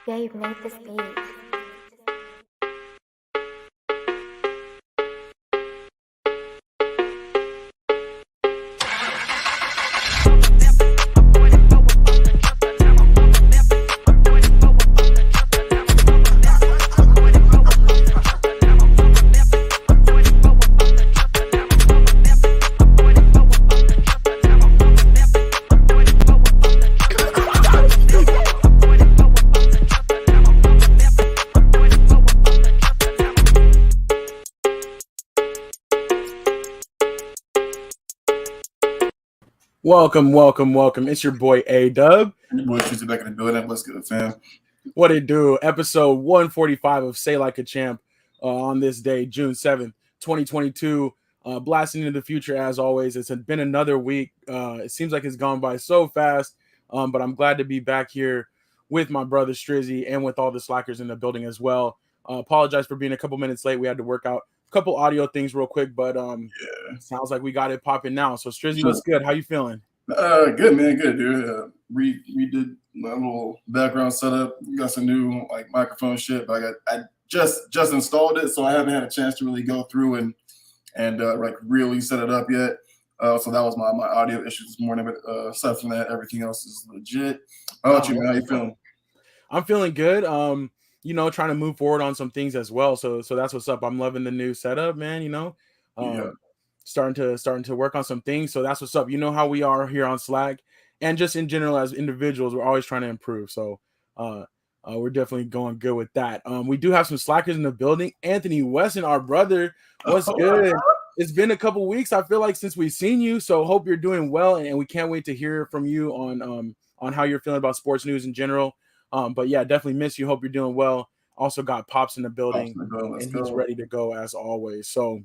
Dave made this beat. Welcome. It's your boy A-Dub. Your boy Tristan back in the building. Let's get it, fam. What it do? Episode 145 of Say Like a Champ on this day, June 7th, 2022. Blasting into the future as always. It's been another week. It seems like it's gone by so fast, but I'm glad to be back here with my brother Strizzy and with all the slackers in the building as well. Apologize for being a couple minutes late. We had to work out a couple audio things real quick, but sounds like we got it popping now. So Strizzy, what's good? How you feeling? Good, man. Good, dude. We did my little background setup. We got some new microphone shit, but I just installed it, so I haven't had a chance to really go through and really set it up yet. So that was my audio issue this morning. But aside from that, everything else is legit. How about you, man? How you feeling? I'm feeling good. Trying to move forward on some things as well. So that's what's up. I'm loving the new setup, man. Starting to work on some things. So that's what's up. You know how we are here on SLAC, and just in general as individuals, we're always trying to improve. So we're definitely going good with that. We do have some slackers in the building. Anthony Weston, our brother, what's good? It's been a couple weeks, I feel like, since we've seen you. So hope you're doing well, and we can't wait to hear from you on how you're feeling about sports news in general. But yeah, definitely miss you. Hope you're doing well. Also got Pops in the building, and he's ready to go as always. So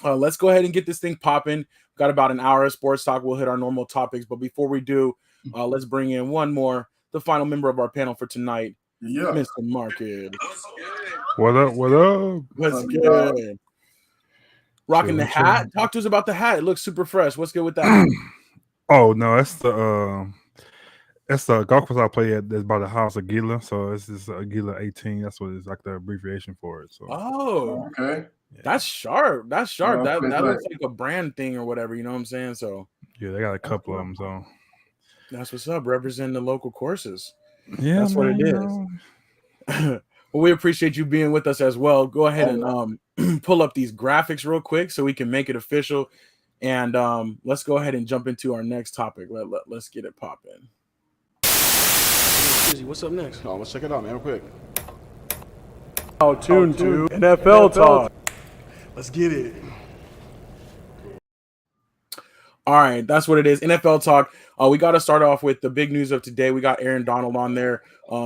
let's go ahead and get this thing popping. Got about an hour of sports talk. We'll hit our normal topics, but before we do, let's bring in the final member of our panel for tonight, Mr. Market. What up? What's good? Rocking the hat. Talk to us about the hat. It looks super fresh. What's good with that? Oh no, that's the golf course I play at. That's by the house of Gila. So it's just Gila 18. That's what it's like the abbreviation for it. So okay. Yeah. That's sharp. That looks like a brand thing or whatever. You know what I'm saying? So yeah, they got a couple of them. So that's what's up. Representing the local courses. Yeah, that's what it is. Well, we appreciate you being with us as well. Go ahead and pull up these graphics real quick so we can make it official. And let's go ahead and jump into our next topic. Let's get it popping. What's up next? Oh, let's check it out, man, real quick. Tune to NFL Talk. Let's get it. All right, that's what it is. NFL Talk. We got to start off with the big news of today. We got Aaron Donald on there.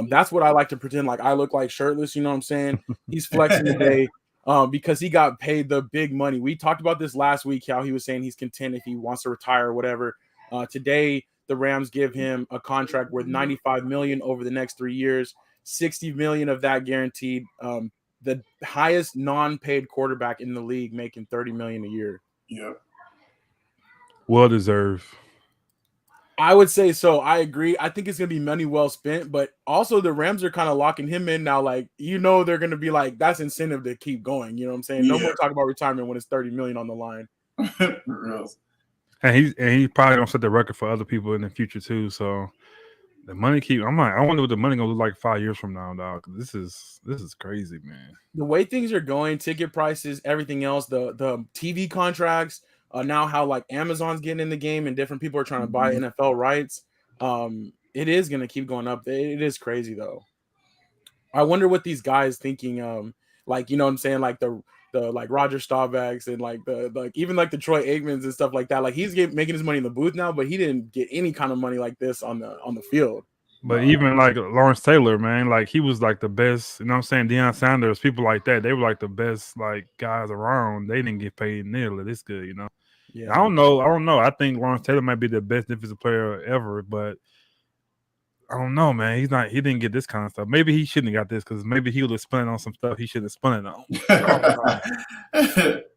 That's what I like to pretend like I look like shirtless. You know what I'm saying? He's flexing today because he got paid the big money. We talked about this last week, how he was saying he's content if he wants to retire or whatever. Today, the Rams give him a contract worth $95 million over the next 3 years, $60 million of that guaranteed. The highest non-paid quarterback in the league, making $30 million a year. Yeah. Well deserved. I would say so. I agree. I think it's going to be money well spent, but also the Rams are kind of locking him in now. Like, they're going to be like, that's incentive to keep going. You know what I'm saying? No more talk about retirement when it's $30 million on the line. And he probably don't set the record for other people in the future too. So the money I wonder what the money gonna look like 5 years from now, dog. This is crazy, man. The way things are going, ticket prices, everything else, the TV contracts, now how like Amazon's getting in the game and different people are trying to buy NFL rights. It is gonna keep going up. It is crazy though. I wonder what these guys thinking. Like, you know what I'm saying, like the like Roger Staubachs and like even like the Troy Aikmans and stuff like that. Like he's making his money in the booth now, but he didn't get any kind of money like this on the field. But even like Lawrence Taylor, man, like he was like the best. You know what I'm saying? Deion Sanders, people like that, they were like the best like guys around. They didn't get paid nearly this good, you know. Yeah, I don't know. I think Lawrence Taylor might be the best defensive player ever, but I don't know, man. He didn't get this kind of stuff. Maybe he shouldn't have got this because maybe he would have spun it on some stuff he shouldn't have spun it on.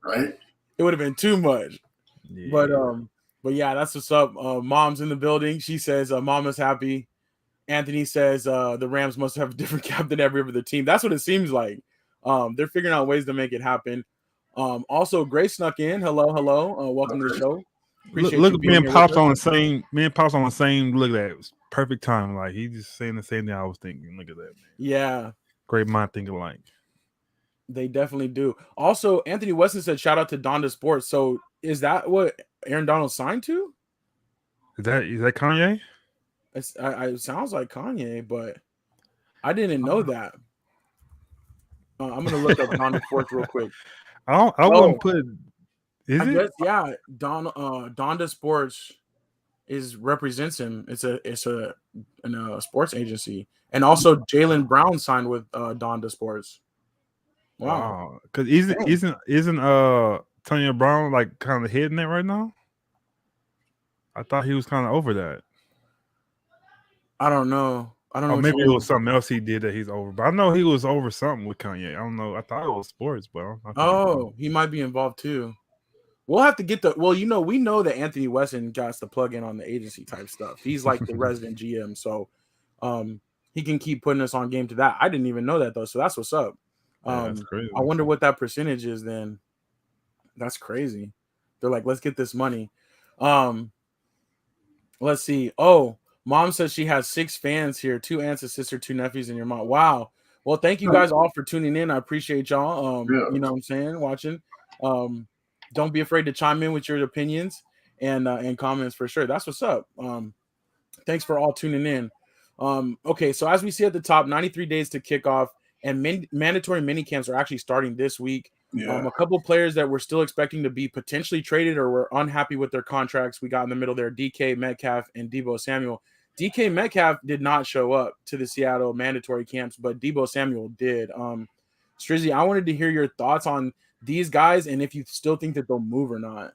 Right? It would have been too much. Yeah. But yeah, that's what's up. Mom's in the building. She says Mama's happy. Anthony says the Rams must have a different captain every other team. That's what it seems like. They're figuring out ways to make it happen. Also, Grace snuck in. Hello. Welcome to the show. Appreciate look you at being me and here Pops with us. on the same. Me and Pops on the same. Look at that. It was perfect time. Like he just saying the same thing I was thinking. Look at that, man. Yeah. Great mind thinking alike. They definitely do. Also, Anthony Weston said, "Shout out to Donda Sports." So, is that what Aaron Donald signed to? Is that Kanye? It sounds like Kanye, but I didn't know that. I'm gonna look up Donda Sports real quick. I wouldn't put. I guess yeah. Donda Sports represents him. It's a sports agency, and also Jaylen Brown signed with Donda Sports. Wow. Because isn't Tanya Brown like kind of hitting it right now? I thought he was kind of over that. I don't know. Maybe it was something else he did that he's over. But I know he was over something with Kanye. I don't know. I thought it was sports, but he might be involved too. We'll have to get we know that Anthony Weston got to plug in on the agency type stuff. He's like the resident GM, so he can keep putting us on game to that. I didn't even know that though, so that's what's up. That's crazy. I wonder what that percentage is then. That's crazy. They're like, let's get this money. Let's see. Oh, Mom says she has 6 fans here, 2 aunts, a sister, 2 nephews, and your mom. Wow. Well, thank you guys all for tuning in. I appreciate y'all. You know what I'm saying, watching. Don't be afraid to chime in with your opinions and comments for sure. That's what's up. Thanks for all tuning in. Okay, so as we see at the top, 93 days to kick off, and mandatory mini camps are actually starting this week. A couple players that we're still expecting to be potentially traded or were unhappy with their contracts. We got in the middle there, DK Metcalf and Deebo Samuel. DK Metcalf did not show up to the Seattle mandatory camps, but Deebo Samuel did. Strizzy, I wanted to hear your thoughts on these guys and if you still think that they'll move or not.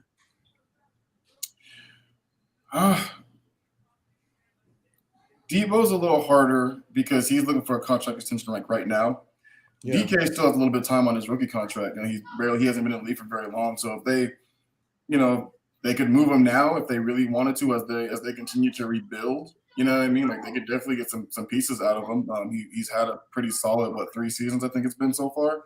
Deebo's a little harder because he's looking for a contract extension like right now. Yeah. DK still has a little bit of time on his rookie contract, and he hasn't been in the league for very long. So if they, they could move him now if they really wanted to, as they continue to rebuild. You know what I mean? Like they could definitely get some pieces out of him. He's had a pretty solid 3 seasons I think it's been so far.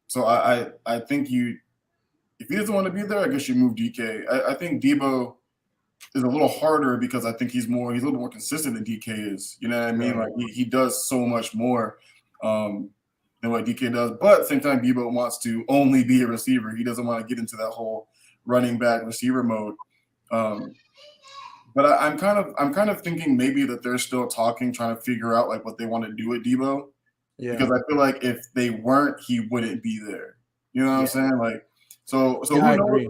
So I think if he doesn't want to be there, I guess you move DK. I think Deebo is a little harder because I think he's a little more consistent than DK is. You know what I mean? Like he does so much more than what DK does. But at the same time, Deebo wants to only be a receiver. He doesn't want to get into that whole running back receiver mode. But I'm kind of thinking maybe that they're still talking, trying to figure out like what they want to do with Deebo. Yeah. Because I feel like if they weren't, he wouldn't be there. You know what I'm saying? Like so who knows?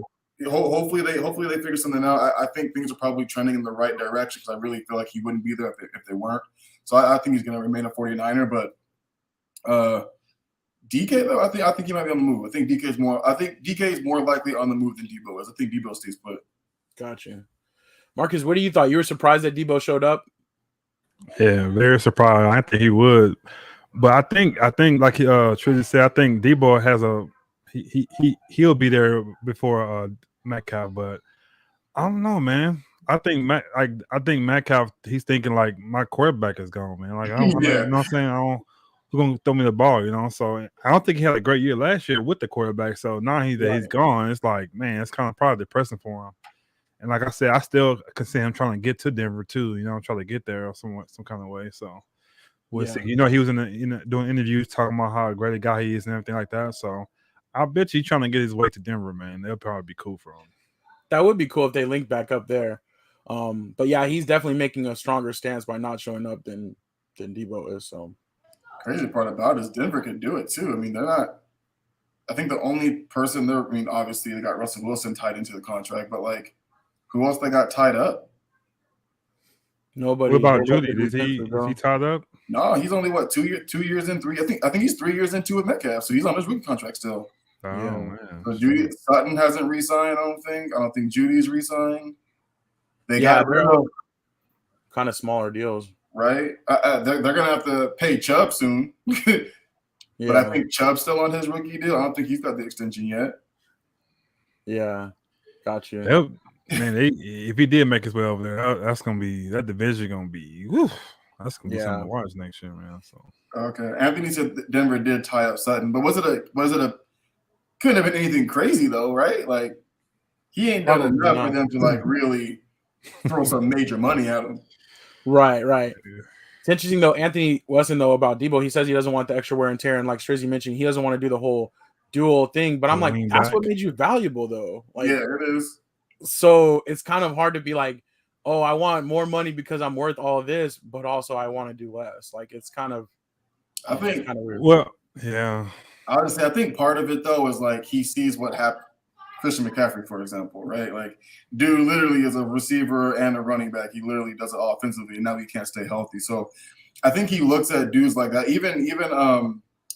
Hopefully they figure something out. I think things are probably trending in the right direction because I really feel like he wouldn't be there if they weren't. So I think he's going to remain a 49er. But DK though, I think he might be on the move. I think DK is more likely on the move than Deebo is. I think Deebo stays put. Gotcha. Marcus, what do you thought? You were surprised that Deebo showed up? Yeah, very surprised. I think he would, but I think like Trizzy said, I think Deebo has he'll be there before Metcalf, but I don't know, man. I think Metcalf, he's thinking like my quarterback is gone, man. Like I don't, you know what I'm saying? Who's gonna throw me the ball, So I don't think he had a great year last year with the quarterback. So now he's gone. It's like, man, it's kind of probably depressing for him. And like I said, I still can see him trying to get to Denver too. Try to get there some kind of way. So we'll see. He was doing interviews talking about how great a guy he is and everything like that. So I bet you he's trying to get his way to Denver, man. That'll probably be cool for him. That would be cool if they link back up there. But yeah, he's definitely making a stronger stance by not showing up than Deebo is. So crazy part about it is Denver could do it too. I mean, they're not. I think the only person there. I mean, obviously they got Russell Wilson tied into the contract, but like, who else they got tied up? Nobody. What about Judy? Is he tied up? No, he's only 2 years in, 3. I think he's 3 years into with Metcalf, so he's on his rookie contract still. Oh man. So Judy Sutton hasn't re-signed. I don't think Judy's re-signed. They got kind of smaller deals, right? They're gonna have to pay Chubb soon. But I think Chubb's still on his rookie deal. I don't think he's got the extension yet. Yeah, got you. Man, if he did make his way over there, that's gonna be that division gonna be. Whew, that's gonna be something to watch next year, man. So okay, Anthony said Denver did tie up Sutton, but was it a couldn't have been anything crazy though, right? Like he ain't done enough for them to like really throw some major money at him. Right. It's interesting though. Anthony Wesson though about Debo, he says he doesn't want the extra wear and tear, and like Strizzy mentioned, he doesn't want to do the whole dual thing. But I'm like, that's what made you valuable though. Like, yeah, it is. So it's kind of hard to be like, oh, I want more money because I'm worth all of this, but also I want to do less. Like it's kind of, I think kind of weird. Well, yeah. Honestly, I think part of it though is like he sees what happened. Christian McCaffrey, for example, right? Like, dude literally is a receiver and a running back. He literally does it offensively, and now he can't stay healthy. So I think he looks at dudes like that. Even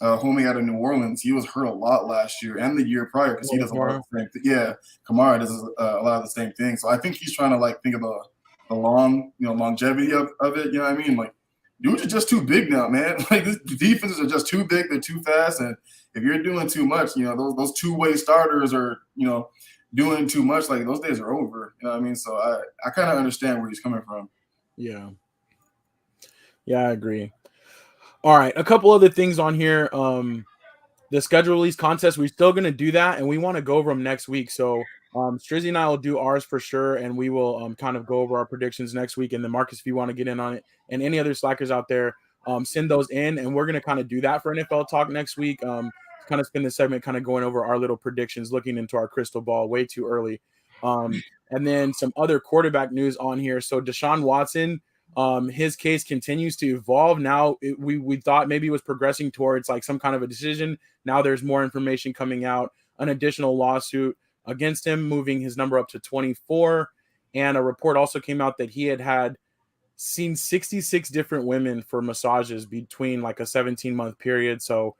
homie out of New Orleans, he was hurt a lot last year and the year prior because he does a lot of the same thing. Yeah, Kamara does a lot of the same thing. So I think he's trying to like think of the longevity of it. You know what I mean? Like, dudes are just too big now, man. Like, the defenses are just too big. They're too fast, and if you're doing too much, those two-way starters are, doing too much. Like, those days are over. You know what I mean? So I kind of understand where he's coming from. Yeah, I agree. All right, a couple other things on here. The schedule release contest, we're still going to do that, and we want to go over them next week. So Strizzy and I will do ours for sure, and we will kind of go over our predictions next week. And then Marcus, if you want to get in on it, and any other slackers out there, send those in, and we're going to kind of do that for NFL Talk next week. Kind of spend the segment kind of going over our little predictions, looking into our crystal ball way too early. And then some other quarterback news on here. So Deshaun Watson, his case continues to evolve. Now we thought maybe it was progressing towards like some kind of a decision. Now there's more information coming out, an additional lawsuit against him, moving his number up to 24. And a report also came out that he had seen 66 different women for massages between like a 17-month period. So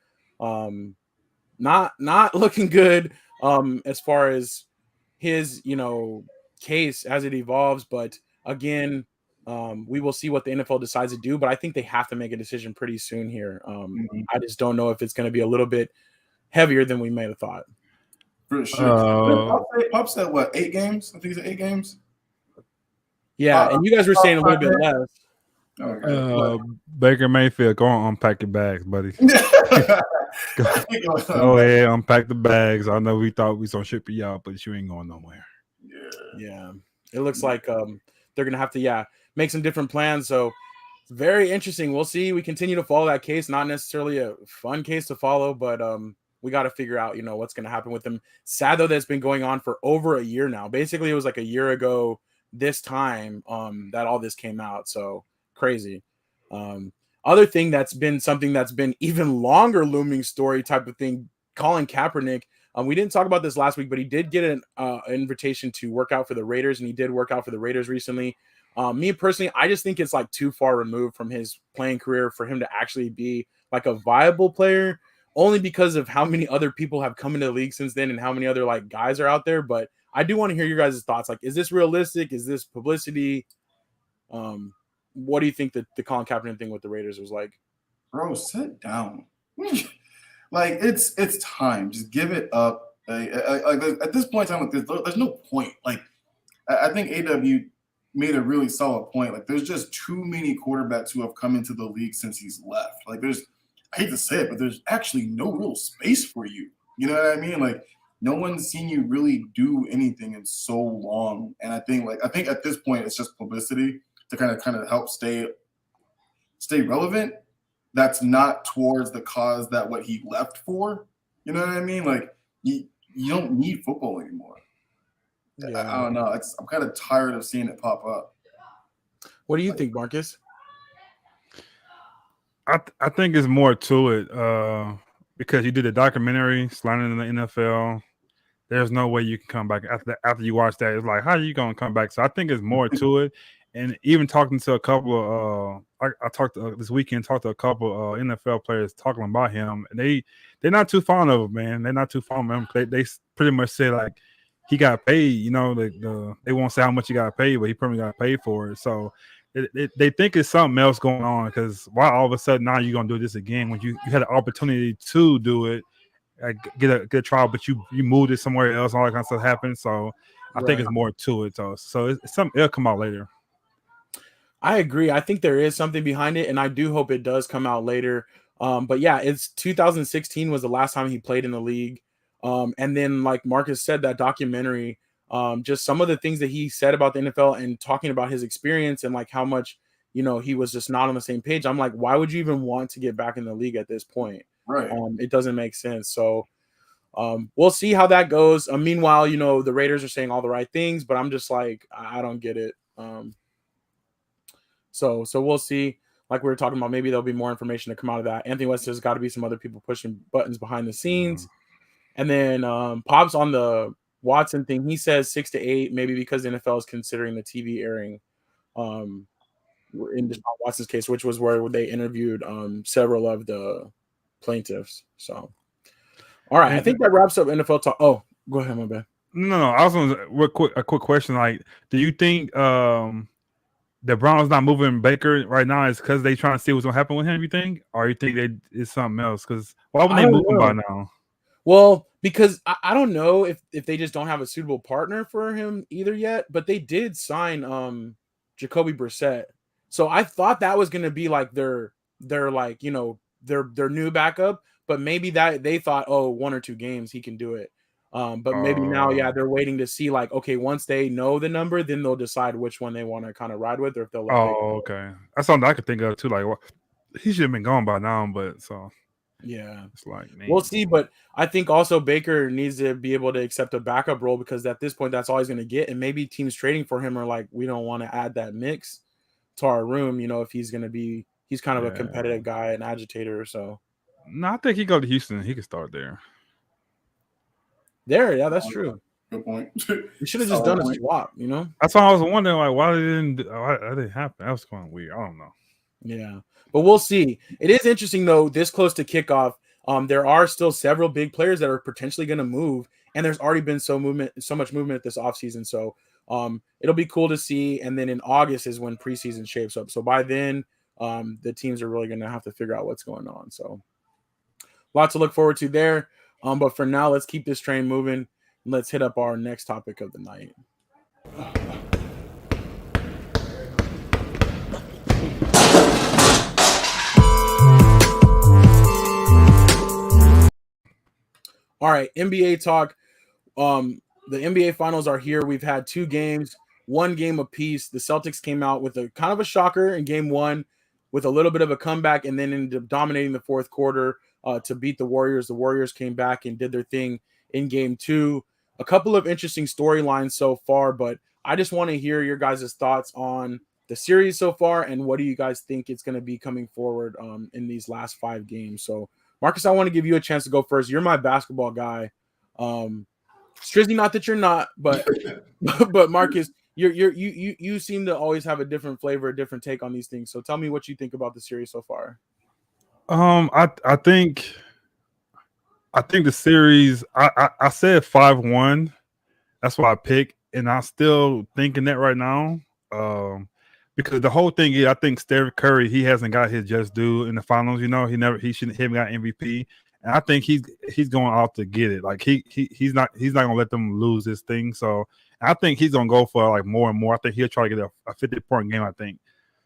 not looking good as far as his case as it evolves. But again, we will see what the NFL decides to do, but I think they have to make a decision pretty soon here. I just don't know if it's going to be a little bit heavier than we may have thought. For sure. Pop said what, 8 games? I think it's 8 games. Yeah, and you guys were saying a little bit less. Okay. Baker Mayfield, go on, unpack your bags, buddy. Go ahead, unpack the bags. I know we thought we was gonna ship you out, but you ain't going nowhere. Yeah. It looks like they're gonna have to make some different plans. So very interesting. We'll see. We continue to follow that case. Not necessarily a fun case to follow, but we got to figure out what's gonna happen with them. Sad though, that's been going on for over a year now. Basically, it was like a year ago this time that all this came out. So crazy. Other thing that's been even longer looming story type of thing, Colin Kaepernick. We didn't talk about this last week, but he did get an invitation to work out for the Raiders, and he did work out for the Raiders recently. Me personally, I just think it's like too far removed from his playing career for him to actually be like a viable player, only because of how many other people have come into the league since then and how many other like guys are out there. But I do want to hear your guys' thoughts. Like, is this realistic? Is this publicity? What do you think that the Colin Kaepernick thing with the Raiders was like? Bro, sit down. Like, it's time. Just give it up. Like at this point in time, there's no point. Like, I think AW made a really solid point. Like, there's just too many quarterbacks who have come into the league since he's left. Like, I hate to say it, but there's actually no real space for you. You know what I mean? Like, no one's seen you really do anything in so long. And I think at this point, it's just publicity to kind of help stay relevant. That's not towards the cause that what he left for. You know what I mean? Like, you don't need football anymore. Yeah. I don't know. I'm kind of tired of seeing it pop up. What do you think, Marcus? I think it's more to it because you did a documentary, sliding in the NFL. There's no way you can come back after you watch that. It's like, how are you going to come back? So I think it's more to it. And even talking to a couple of I talked this weekend, talked to a couple NFL players talking about him, and they're not too fond of him, man. They're not too fond of him. They pretty much said like he got paid. They won't say how much he got paid, but he pretty much got paid for it. So they think it's something else going on, because why all of a sudden now you're gonna do this again when you had an opportunity to do it, get a trial, but you moved it somewhere else, and all that kind of stuff happened. So I think it's more to it though. So it's something it'll come out later. I agree. I think there is something behind it, and I do hope it does come out later. But yeah, it's 2016 was the last time he played in the league. And then, like Marcus said, that documentary, just some of the things that he said about the NFL and talking about his experience and like how much, he was just not on the same page. I'm like, why would you even want to get back in the league at this point? Right. It doesn't make sense. So we'll see how that goes. Meanwhile, the Raiders are saying all the right things, but I'm just like, I don't get it. So we'll see. Like we were talking about, maybe there'll be more information to come out of that. Anthony West, there's got to be some other people pushing buttons behind the scenes. And then Pops on the Watson thing, he says 6 to 8, maybe because the NFL is considering the TV airing in Deshaun Watson's case, which was where they interviewed several of the plaintiffs. So, all right, I think that wraps up NFL talk. Oh, go ahead, my bad. No. I was on a quick question. Like, do you think the Browns not moving Baker right now is because they trying to see what's gonna happen with him? You think, or you think it's something else? Because why would they move him by now? Well, because I don't know if they just don't have a suitable partner for him either yet. But they did sign Jacoby Brissett, so I thought that was gonna be like their like their new backup. But maybe that they thought, 1 or 2 games he can do it. But maybe now, they're waiting to see, like, okay, once they know the number, then they'll decide which one they want to kind of ride with, or if they'll let okay. That's something I could think of too. Like, he should have been gone by now, but so yeah, it's like, man. We'll see. But I think also Baker needs to be able to accept a backup role, because at this point, that's all he's going to get. And maybe teams trading for him are like, we don't want to add that mix to our room. If he's going to be, he's kind of a competitive guy, an agitator. So no, I think he go to Houston. He could start there. Yeah, that's true. Good point. We should have just done a swap, That's why I was wondering, like, why that didn't happen. That was kind of weird. I don't know. Yeah, but we'll see. It is interesting though. This close to kickoff, there are still several big players that are potentially going to move, and there's already been so much movement this offseason. So it'll be cool to see. And then in August is when preseason shapes up. So by then, the teams are really going to have to figure out what's going on. So lots to look forward to there. But for now, let's keep this train moving. Let's hit up our next topic of the night. All right, NBA talk. The NBA finals are here. We've had 2 games, 1 game apiece. The Celtics came out with a kind of a shocker in game 1 with a little bit of a comeback, and then ended up dominating the fourth quarter to beat the Warriors. The Warriors came back and did their thing in game 2. A couple of interesting storylines so far, but I just want to hear your guys' thoughts on the series so far, and what do you guys think it's going to be coming forward in these last 5 games. So, Marcus, I want to give you a chance to go first. You're my basketball guy. Strizzy, not that you're not, but Marcus, you seem to always have a different flavor, a different take on these things. So tell me what you think about the series so far. I think the series, I said 5-1. That's what I picked, and I'm still thinking that right now. Because the whole thing is, I think Steph Curry, he hasn't got his just due in the finals. He haven't got MVP, and I think he's going out to get it. Like he's not gonna let them lose this thing. So I think he's gonna go for like more and more. I think he'll try to get a 50-point game. I think.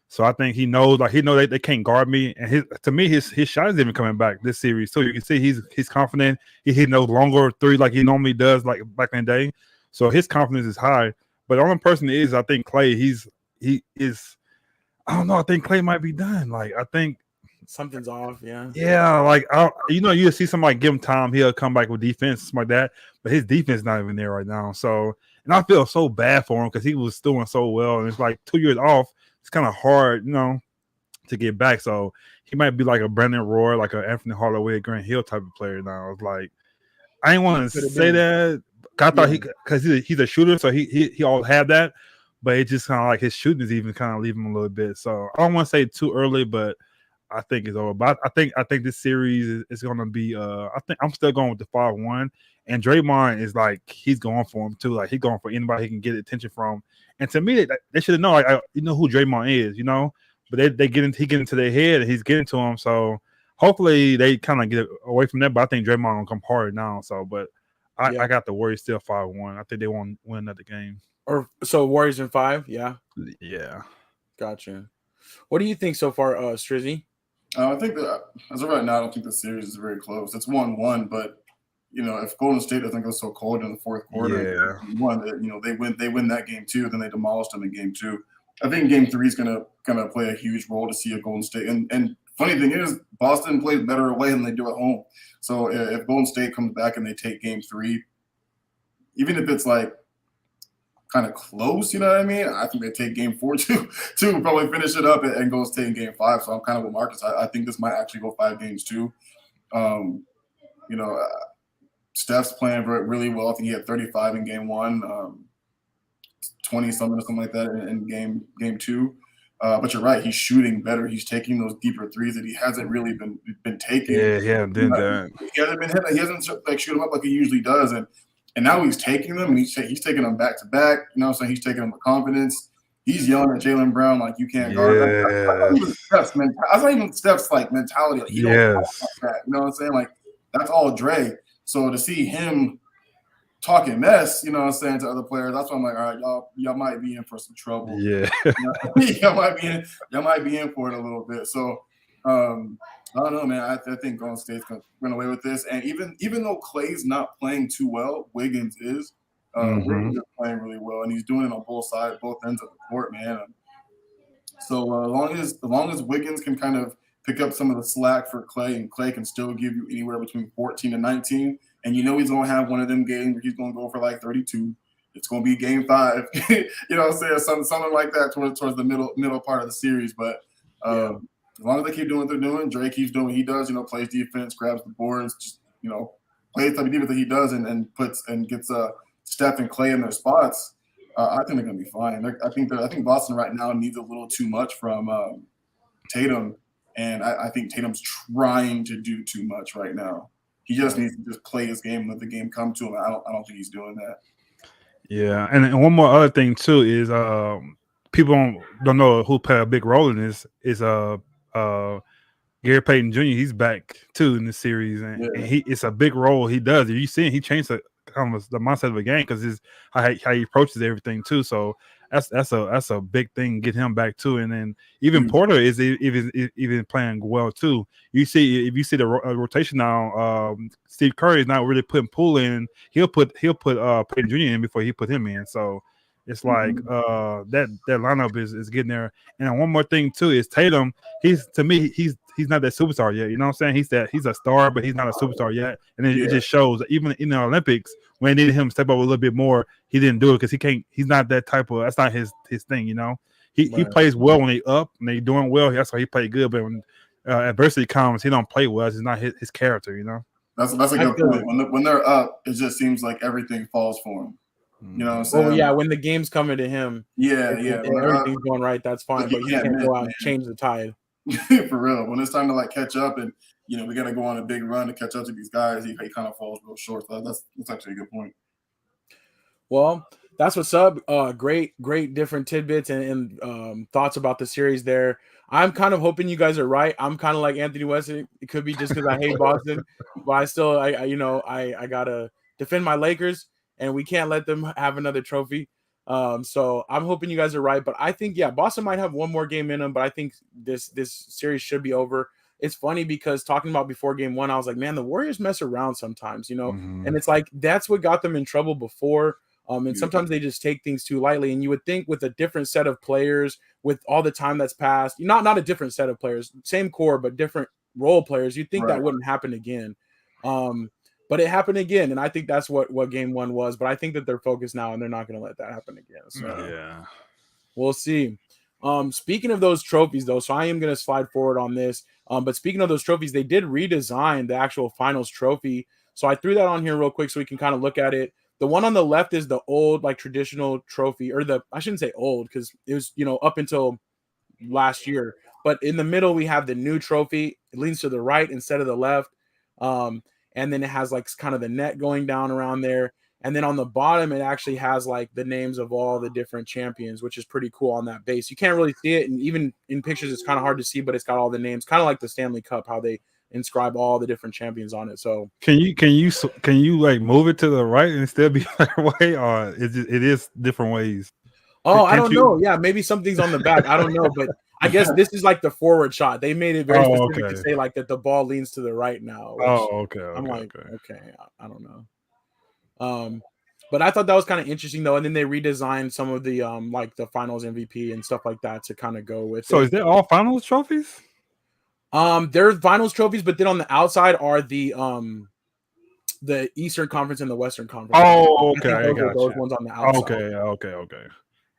So I think he knows they can't guard me, and to me his shot is even coming back this series. So you can see he's confident. He hit those longer 3 like he normally does, like back in the day. So his confidence is high. But the only person is, I think, Clay. He is. I don't know. I think Clay might be done. Like I think something's off. Yeah. Yeah. Like you see somebody give him time, he'll come back with defense, something like that. But his defense is not even there right now. So, and I feel so bad for him because he was doing so well, and it's like 2 years off. It's kind of hard, to get back. So he might be like a Brandon Roy, like a Anthony Hardaway, Grant Hill type of player now. It's like I didn't want to say that. I thought because he's a shooter, so he all had that. But it just kind of like his shooting is even kind of leaving him a little bit. So I don't want to say too early, but I think it's over. But I think this series is going to be. I think I'm still going with the 5-1. And Draymond is like he's going for him too. Like he's going for anybody he can get attention from. And to me, they should have known. Like who Draymond is, But he get into their head, and he's getting to them. So hopefully they kind of get away from that. But I think Draymond gonna come hard now. So, but I got the Warriors still 5-1. I think they won't win another game. Or so Warriors in 5, yeah. Yeah. Gotcha. What do you think so far, Strizzy? I think that as of right now, I don't think the series is very close. It's 1-1, but if Golden State doesn't go so cold in the fourth quarter, they win that game too. Then they demolish them in game 2. I think game 3 is gonna play a huge role to see a Golden State. And funny thing is, Boston plays better away than they do at home. So if Golden State comes back and they take game 3, even if it's like kind of close, you know what I mean? I think they take game 4 too, probably finish it up and go stay in game 5. So I'm kind of with Marcus. I think this might actually go 5 games too. Steph's playing really well. I think he had 35 in game 1, 20 something like that in game 2. But you're right, he's shooting better. He's taking those deeper threes that he hasn't really been taking. Yeah, he hasn't did that. He hasn't been hitting. He hasn't like shoot them up like he usually does. And now he's taking them, and he's taking them back to back. You know what I'm saying? He's taking them with confidence. He's yelling at Jaylen Brown like, you can't guard that. That's not even Steph's like mentality. Like, he don't like that. You know what I'm saying? Like, that's all Dre. So to see him talking mess, you know what I'm saying, to other players, that's why I'm like, all right, y'all might be in for some trouble. Yeah. y'all might be in for it a little bit. So I don't know, man. I think Golden State's gonna run away with this. And even though Clay's not playing too well, Wiggins is. Wiggins is playing really well, and he's doing it on both ends of the court, man. So as long as Wiggins can kind of pick up some of the slack for Clay, and Clay can still give you anywhere between 14 and 19, and he's gonna have one of them games where he's gonna go for like 32. It's gonna be game 5, you know what I'm saying? Something like that towards the middle part of the series. But as long as they keep doing what they're doing, Drake keeps doing what he does, plays defense, grabs the boards, just, plays the type of defense that he does and gets Steph and Clay in their spots. I think they're going to be fine. I think Boston right now needs a little too much from Tatum, and I think Tatum's trying to do too much right now. He just needs to just play his game and let the game come to him. I don't think he's doing that. Yeah, and one more other thing too is people don't know who played a big role in this is Gary Payton Jr. He's back too in this series, and it's a big role he does. You see, he changed the mindset of the game because how he approaches everything too. So that's a big thing. Get him back too, and then even Porter is even playing well too. If you see the rotation now, Steve Curry is not really putting Poole in. He'll put Payton Jr. in before he put him in. So it's like that lineup is getting there. And one more thing too is Tatum. He's not that superstar yet. You know what I'm saying? He's a star, but he's not a superstar yet. And it just shows that even in the Olympics, when they needed him to step up a little bit more, he didn't do it because he can't. He's not that type of. That's not his thing. He plays well when they up and they doing well. That's why he played good. But when adversity comes, he don't play well. It's not his character. That's a good point. When they're up, it just seems like everything falls for him. You know what I'm saying? Oh yeah, when the game's coming to him, and everything's going right, that's fine. But you can't go out and change the tide. For real. When it's time to catch up and we got to go on a big run to catch up to these guys, he kind of falls real short. So that's actually a good point. Well, that's what's up. Great different tidbits and thoughts about the series there. I'm kind of hoping you guys are right. I'm kind of like Anthony Westbrook. It could be just because I hate Boston, but I still I gotta defend my Lakers, and we can't let them have another trophy. So I'm hoping you guys are right, but I think Boston might have one more game in them, but I think this series should be over. It's funny because talking about before game 1, I was like, man, the Warriors mess around sometimes, and it's like that's what got them in trouble before. And sometimes they just take things too lightly. And you would think with a different set of players, with all the time that's passed, not a different set of players, same core, but different role players, you'd think that wouldn't happen again. But it happened again, and I think that's what game 1 was. But I think that they're focused now, and they're not going to let that happen again. So we'll see. Speaking of those trophies, though, so I am going to slide forward on this. But speaking of those trophies, they did redesign the actual finals trophy. So I threw that on here real quick so we can kind of look at it. The one on the left is the old, traditional trophy, or I shouldn't say old because it was, up until last year. But in the middle, we have the new trophy. It leans to the right instead of the left. And then it has kind of the net going down around there. And then on the bottom, it actually has the names of all the different champions, which is pretty cool on that base. You can't really see it. And even in pictures, it's kind of hard to see, but it's got all the names, kind of like the Stanley Cup, how they inscribe all the different champions on it. So can you like move it to the right and still be that way, or it is different ways? Oh, I don't know. Yeah, maybe something's on the back. I don't know, but I guess this is like the forward shot. They made it very specific to say like that the ball leans to the right now. I'm like, okay, I don't know. But I thought that was kind of interesting though. And then they redesigned some of the like the finals MVP and stuff like that to kind of go with. So is there all finals trophies? There's finals trophies, but then on the outside are the Eastern Conference and the Western Conference. Oh, okay. I got those ones on the outside. Okay.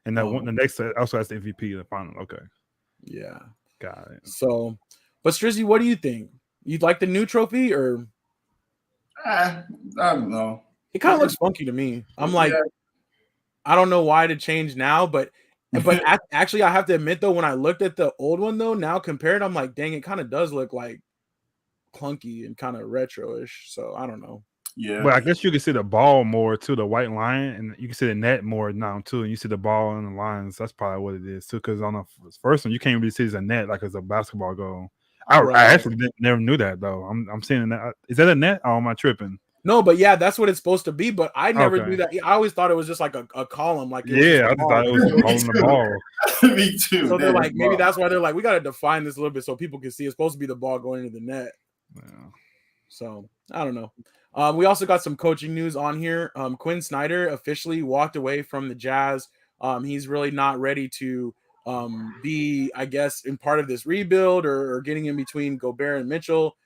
And that one, the next also has the MVP in the final. Okay. Yeah. Got it. So, but Strizzy, what do you think? You'd like the new trophy or? I don't know. It kind of looks funky to me. I'm like, I don't know why to change now, but actually, I have to admit though, when I looked at the old one though, now compared, I'm like, dang, it kind of does look like clunky and kind of retro-ish. So I don't know. Yeah, but I guess you can see the ball more too, the white line, and you can see the net more now too, and you see the ball and the lines. That's probably what it is too. Because on the first one, you can't really see it's a net like it's a basketball goal. I actually never knew that though. I'm seeing that. Is that a net? Or am I tripping? No, but yeah, that's what it's supposed to be. But I never knew that. I always thought it was just like a column. Like I just thought it was holding the ball. Me too. So they're like, maybe that's why they're like, we got to define this a little bit so people can see. It's supposed to be the ball going into the net. Yeah. So I don't know. We also got some coaching news on here. Quinn Snyder officially walked away from the Jazz. He's really not ready to be, I guess, in part of this rebuild or getting in between Gobert and Mitchell.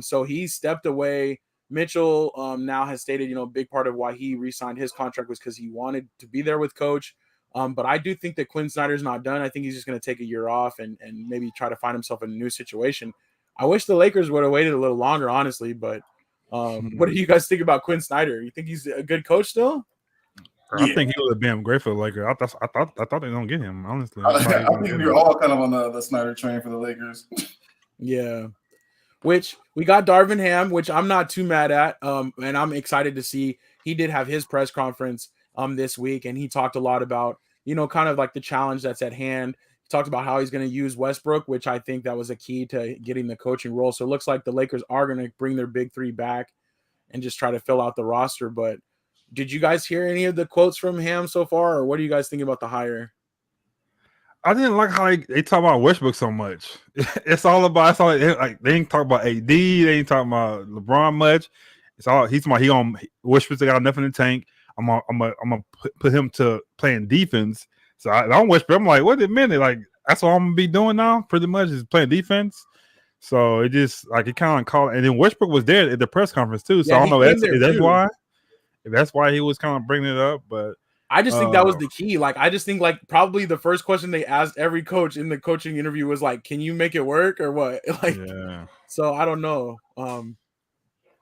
So he stepped away. Mitchell now has stated, a big part of why he re-signed his contract was because he wanted to be there with Coach. But I do think that Quinn Snyder's not done. I think he's just going to take a year off and maybe try to find himself in a new situation. I wish the Lakers would have waited a little longer, honestly, but what do you guys think about Quinn Snyder? You think he's a good coach still? I think he would have been great for the Lakers. I thought they don't get him, honestly. I think we're all kind of on the Snyder train for the Lakers. Yeah. Which we got Darvin Ham, which I'm not too mad at. And I'm excited to see. He did have his press conference this week, and he talked a lot about, kind of like the challenge that's at hand. He talked about how he's going to use Westbrook, which I think that was a key to getting the coaching role. So it looks like the Lakers are going to bring their big three back and just try to fill out the roster. But did you guys hear any of the quotes from Ham so far, or what do you guys think about the hire? I didn't like how they talk about Westbrook so much. It's all like they ain't talk about AD, they ain't talking about LeBron much. It's all Westbrook's got enough in the tank. I'm gonna put him to playing defense. So I'm Westbrook. I'm like, wait a minute, like that's what I'm gonna be doing now. Pretty much is playing defense. So it just like it kind of called, and then Westbrook was there at the press conference too. So I don't know if that's why he was kind of bringing it up, but. I just think that was the key. Like, I just think like probably the first question they asked every coach in the coaching interview was like, "Can you make it work or what?" Like, so I don't know.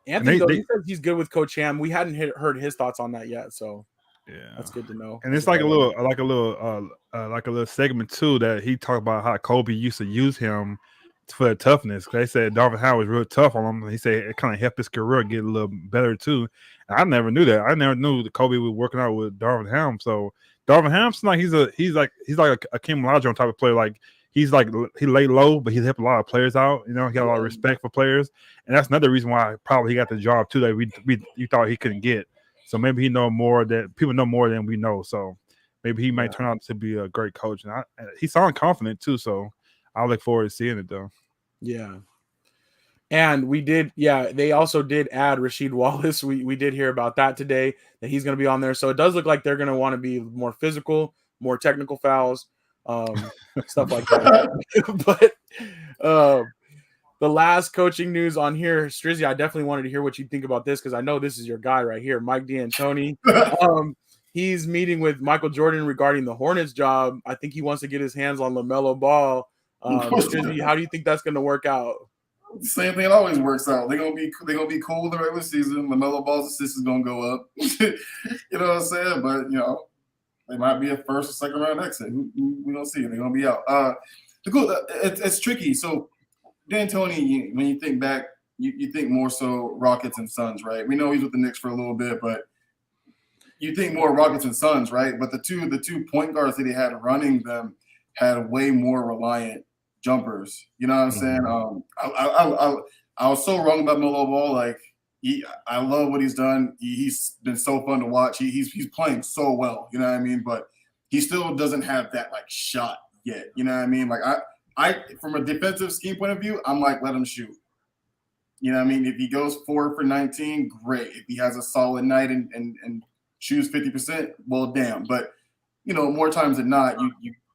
Anthony he says he's good with Coach Ham. We hadn't heard his thoughts on that yet, so that's good to know. And it's like a little segment too that he talked about how Kobe used to use him for the toughness. They said Darvin Ham was real tough on him. He said it kind of helped his career get a little better too. And I never knew that. I never knew that Kobe was working out with Darvin Ham. So Darvin Ham's like he's like a Kim Olajuwon type of player. Like he lay low, but he's helped a lot of players out. He got a lot of respect for players, and that's another reason why probably he got the job too that we thought he couldn't get. So maybe he know more that people know more than we know. So maybe he might turn out to be a great coach. And he sounded confident too. So I look forward to seeing it though. Yeah. And they also did add Rasheed Wallace. We did hear about that today, that he's going to be on there. So it does look like they're going to want to be more physical, more technical fouls, stuff like that. But the last coaching news on here, Strizzy, I definitely wanted to hear what you think about this because I know this is your guy right here, Mike D'Antoni. He's meeting with Michael Jordan regarding the Hornets job. I think he wants to get his hands on LaMelo Ball. Strizzy, how do you think that's going to work out? Same thing. It always works out. They're gonna be cool with the regular season. LaMelo Ball's assist is gonna go up. You know what I'm saying? But they might be a first or second round exit. We don't see it. They're gonna be out. It's tricky. So D'Antoni, when you think back, you think more so Rockets and Suns, right? We know he's with the Knicks for a little bit, but you think more Rockets and Suns, right? But the two point guards that he had running them had way more reliant jumpers. You know what I'm saying? I was so wrong about Melo Ball. Like I love what he's done. He's been so fun to watch. He's playing so well. You know what I mean? But he still doesn't have that like shot yet. You know what I mean? Like I from a defensive scheme point of view, I'm like, let him shoot. You know what I mean? If he goes 4 for 19, great. If he has a solid night and shoots 50%, well, damn. But more times than not,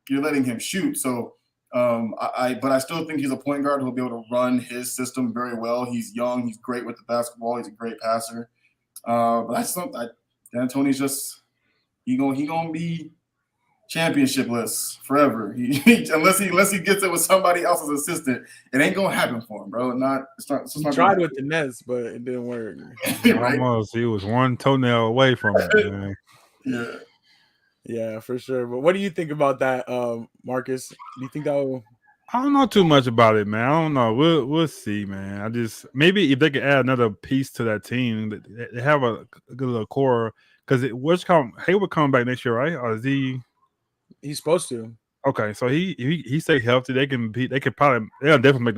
you're letting him shoot. So, but I still think he's a point guard who'll be able to run his system very well. He's young. He's great with the basketball. He's a great passer. But I just don't. D'Antoni's just he gonna be championship list forever. Unless he gets it with somebody else's assistant, it ain't gonna happen for him, bro. He tried with the Nets, but it didn't work. Right? Almost, he was one toenail away from it, man. Yeah, for sure. But what do you think about that, Marcus? Do you think that will... I don't know too much about it, man. I don't know. We'll see, man. I just maybe if they could add another piece to that team, they have a good little core. Because Hayward coming back next year, right? Or is he? He's supposed to. Okay, so he stay healthy. They'll definitely make the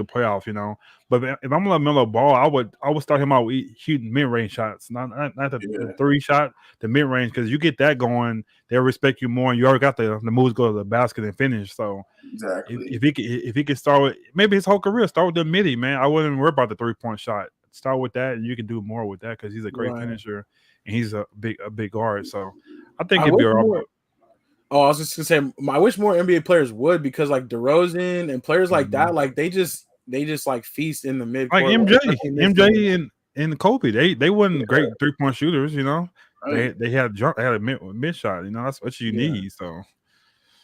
playoff, But if I'm gonna Melo Ball, I would start him out with shooting mid range shots, not the 3-shot, the mid range, because you get that going, they'll respect you more, and you already got the moves go to the basket and finish. So exactly, if he could start with maybe his whole career, start with the midi, man. I wouldn't worry about the 3-point shot. Start with that, and you can do more with that because he's a great finisher and he's a big guard. So I think he'd be all right. Oh, I was just gonna say, I wish more NBA players would, because like DeRozan and players like that, like they just like feast in the mid. Like MJ and Kobe, they wasn't great 3-point shooters, Right. They had a mid shot, that's what you need. So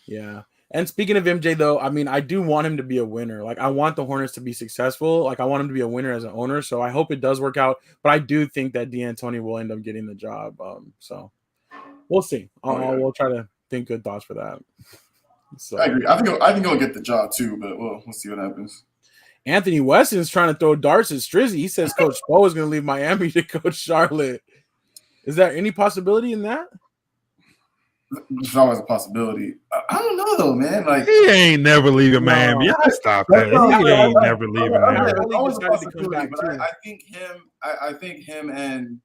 yeah. And speaking of MJ though, I mean, I do want him to be a winner. Like I want the Hornets to be successful. Like I want him to be a winner as an owner. So I hope it does work out. But I do think that D'Antoni will end up getting the job. So we'll see. We'll try to think good thoughts for that. So I agree. I think he'll get the job too, but we'll see what happens. Anthony Weston's trying to throw darts at Strizzy. He says Coach Spo is going to leave Miami to coach Charlotte. Is there any possibility in that? There's always a possibility. I don't know though, man. Like he ain't never leaving Miami. Yeah, stop that. He ain't never leaving Miami. I think him and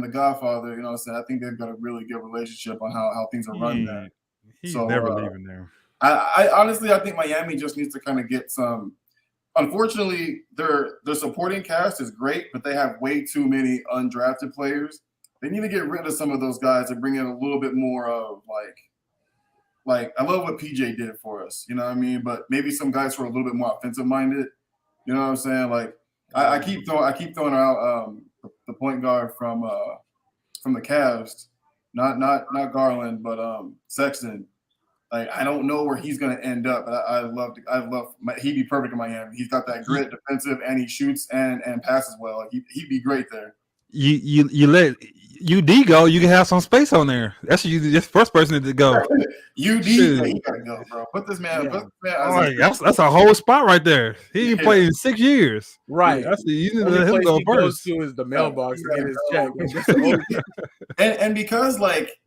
the Godfather, I think they've got a really good relationship on how things are run there. He's never leaving there. I honestly think Miami just needs to kind of get some. Unfortunately, their supporting cast is great, but they have way too many undrafted players. They need to get rid of some of those guys and bring in a little bit more of like I love what PJ did for us, you know what I mean? But maybe some guys who are a little bit more offensive minded, you know what I'm saying? Like I keep throwing out the point guard from the Cavs, not Garland, but Sexton. Like I don't know where he's going to end up, but he'd be perfect in Miami. He's got that grit, defensive, and he shoots and passes well. Like he'd be great there. You let UD go, you can have some space on there. That's the first person to go. UD, he gotta go, bro. Put this man. That's a whole spot right there. He ain't played in 6 years. Right. That's you need to let him go first. To is the mailbox to get his check. and because like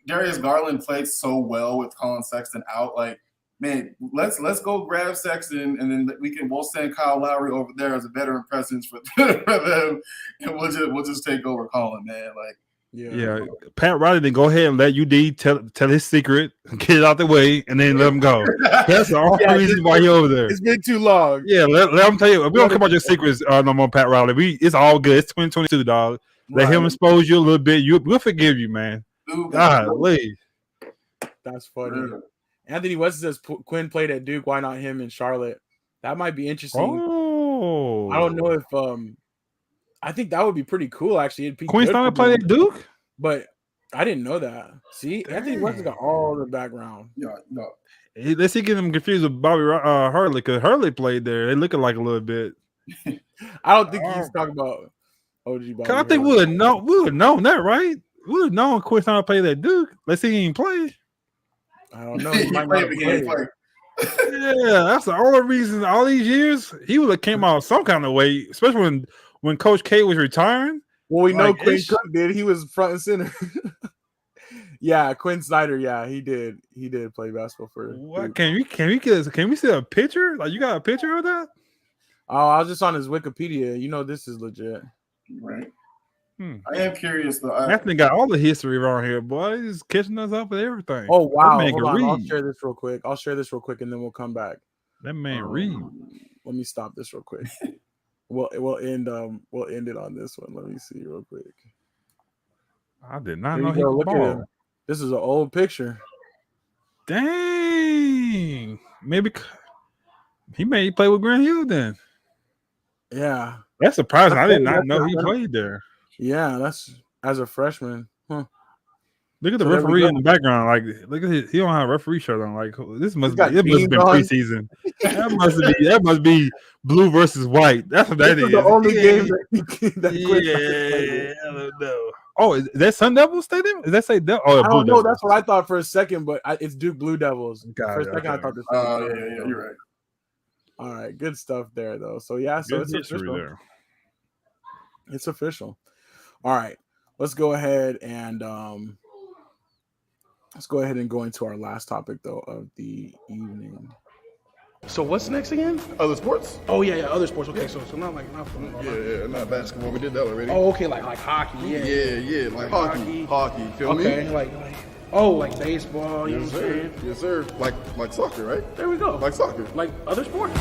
Darius Garland played so well with Colin Sexton out, like man, let's go grab Sexton, and then we'll send Kyle Lowry over there as a veteran presence for them, and we'll just take over Colin, man. Like yeah. Pat Riley, then go ahead and let UD tell his secret, get it out the way, and then let him go. That's the only reason why you're over there. It's been too long. Yeah, let him tell you. We don't care about your secrets no more, Pat Riley. It's all good. It's 2022, dog. Let him expose you a little bit. We'll forgive you, man. Golly. That's funny. Anthony West says Quinn played at Duke. Why not him in Charlotte? That might be interesting. Oh, I don't know if I think that would be pretty cool. Actually, Quinn Snyder played at Duke, but I didn't know that. See, Anthony West has got all the background. Yeah, no. Let's see, get him confused with Bobby Hurley, because Hurley played there. They looking like a little bit. I don't think he's talking about OG Bobby. I think we would have known that, right? We would have known Quinn Snyder played at Duke. Let's see, he ain't play. I don't know. He might not have played. Yeah, that's the only reason. All these years, he would have came out some kind of way, especially when Coach K was retiring. Well, we know Quinn Cook did. He was front and center. Yeah, Quinn Snyder. Yeah, he did. He did play basketball for. What can we see a picture? Like you got a picture of that? Oh, I was just on his Wikipedia. You know this is legit. Right. I am curious though. Anthony got all the history around here, boy. He's catching us up with everything. Oh wow! That man Hold can on, read. I'll share this real quick, and then we'll come back. That man read. Let me stop this real quick. we'll end it on this one. Let me see real quick. I did not Here know you he go. could Look at ball. him. This is an old picture. Dang. Maybe he may play with Grant Hill then. Yeah. That's surprising. I did not know he played there. Yeah, that's as a freshman. Huh. Look at the referee in the background. Like, look at he don't have a referee shirt on. Like, this must have been preseason. that must be blue versus white. That's what that is. The only game that I don't know. Oh, is that Sun Devils Stadium? Does that say Devils? Oh, I don't know. That's what I thought for a second, but it's Duke Blue Devils. For a second, I thought this. Oh, yeah, you're right. All right, good stuff there, though. So yeah, so it's official. There. It's official. All right, let's go ahead and go into our last topic though of the evening. So what's next again? Other sports? Oh yeah, other sports. Okay, so not football. Yeah, not basketball. We did that already. Oh, okay, like hockey. Yeah, like hockey. Feel me? Okay, like baseball. You know what I'm saying? Yes, sir. Like soccer, right? There we go. Like soccer. Like other sports.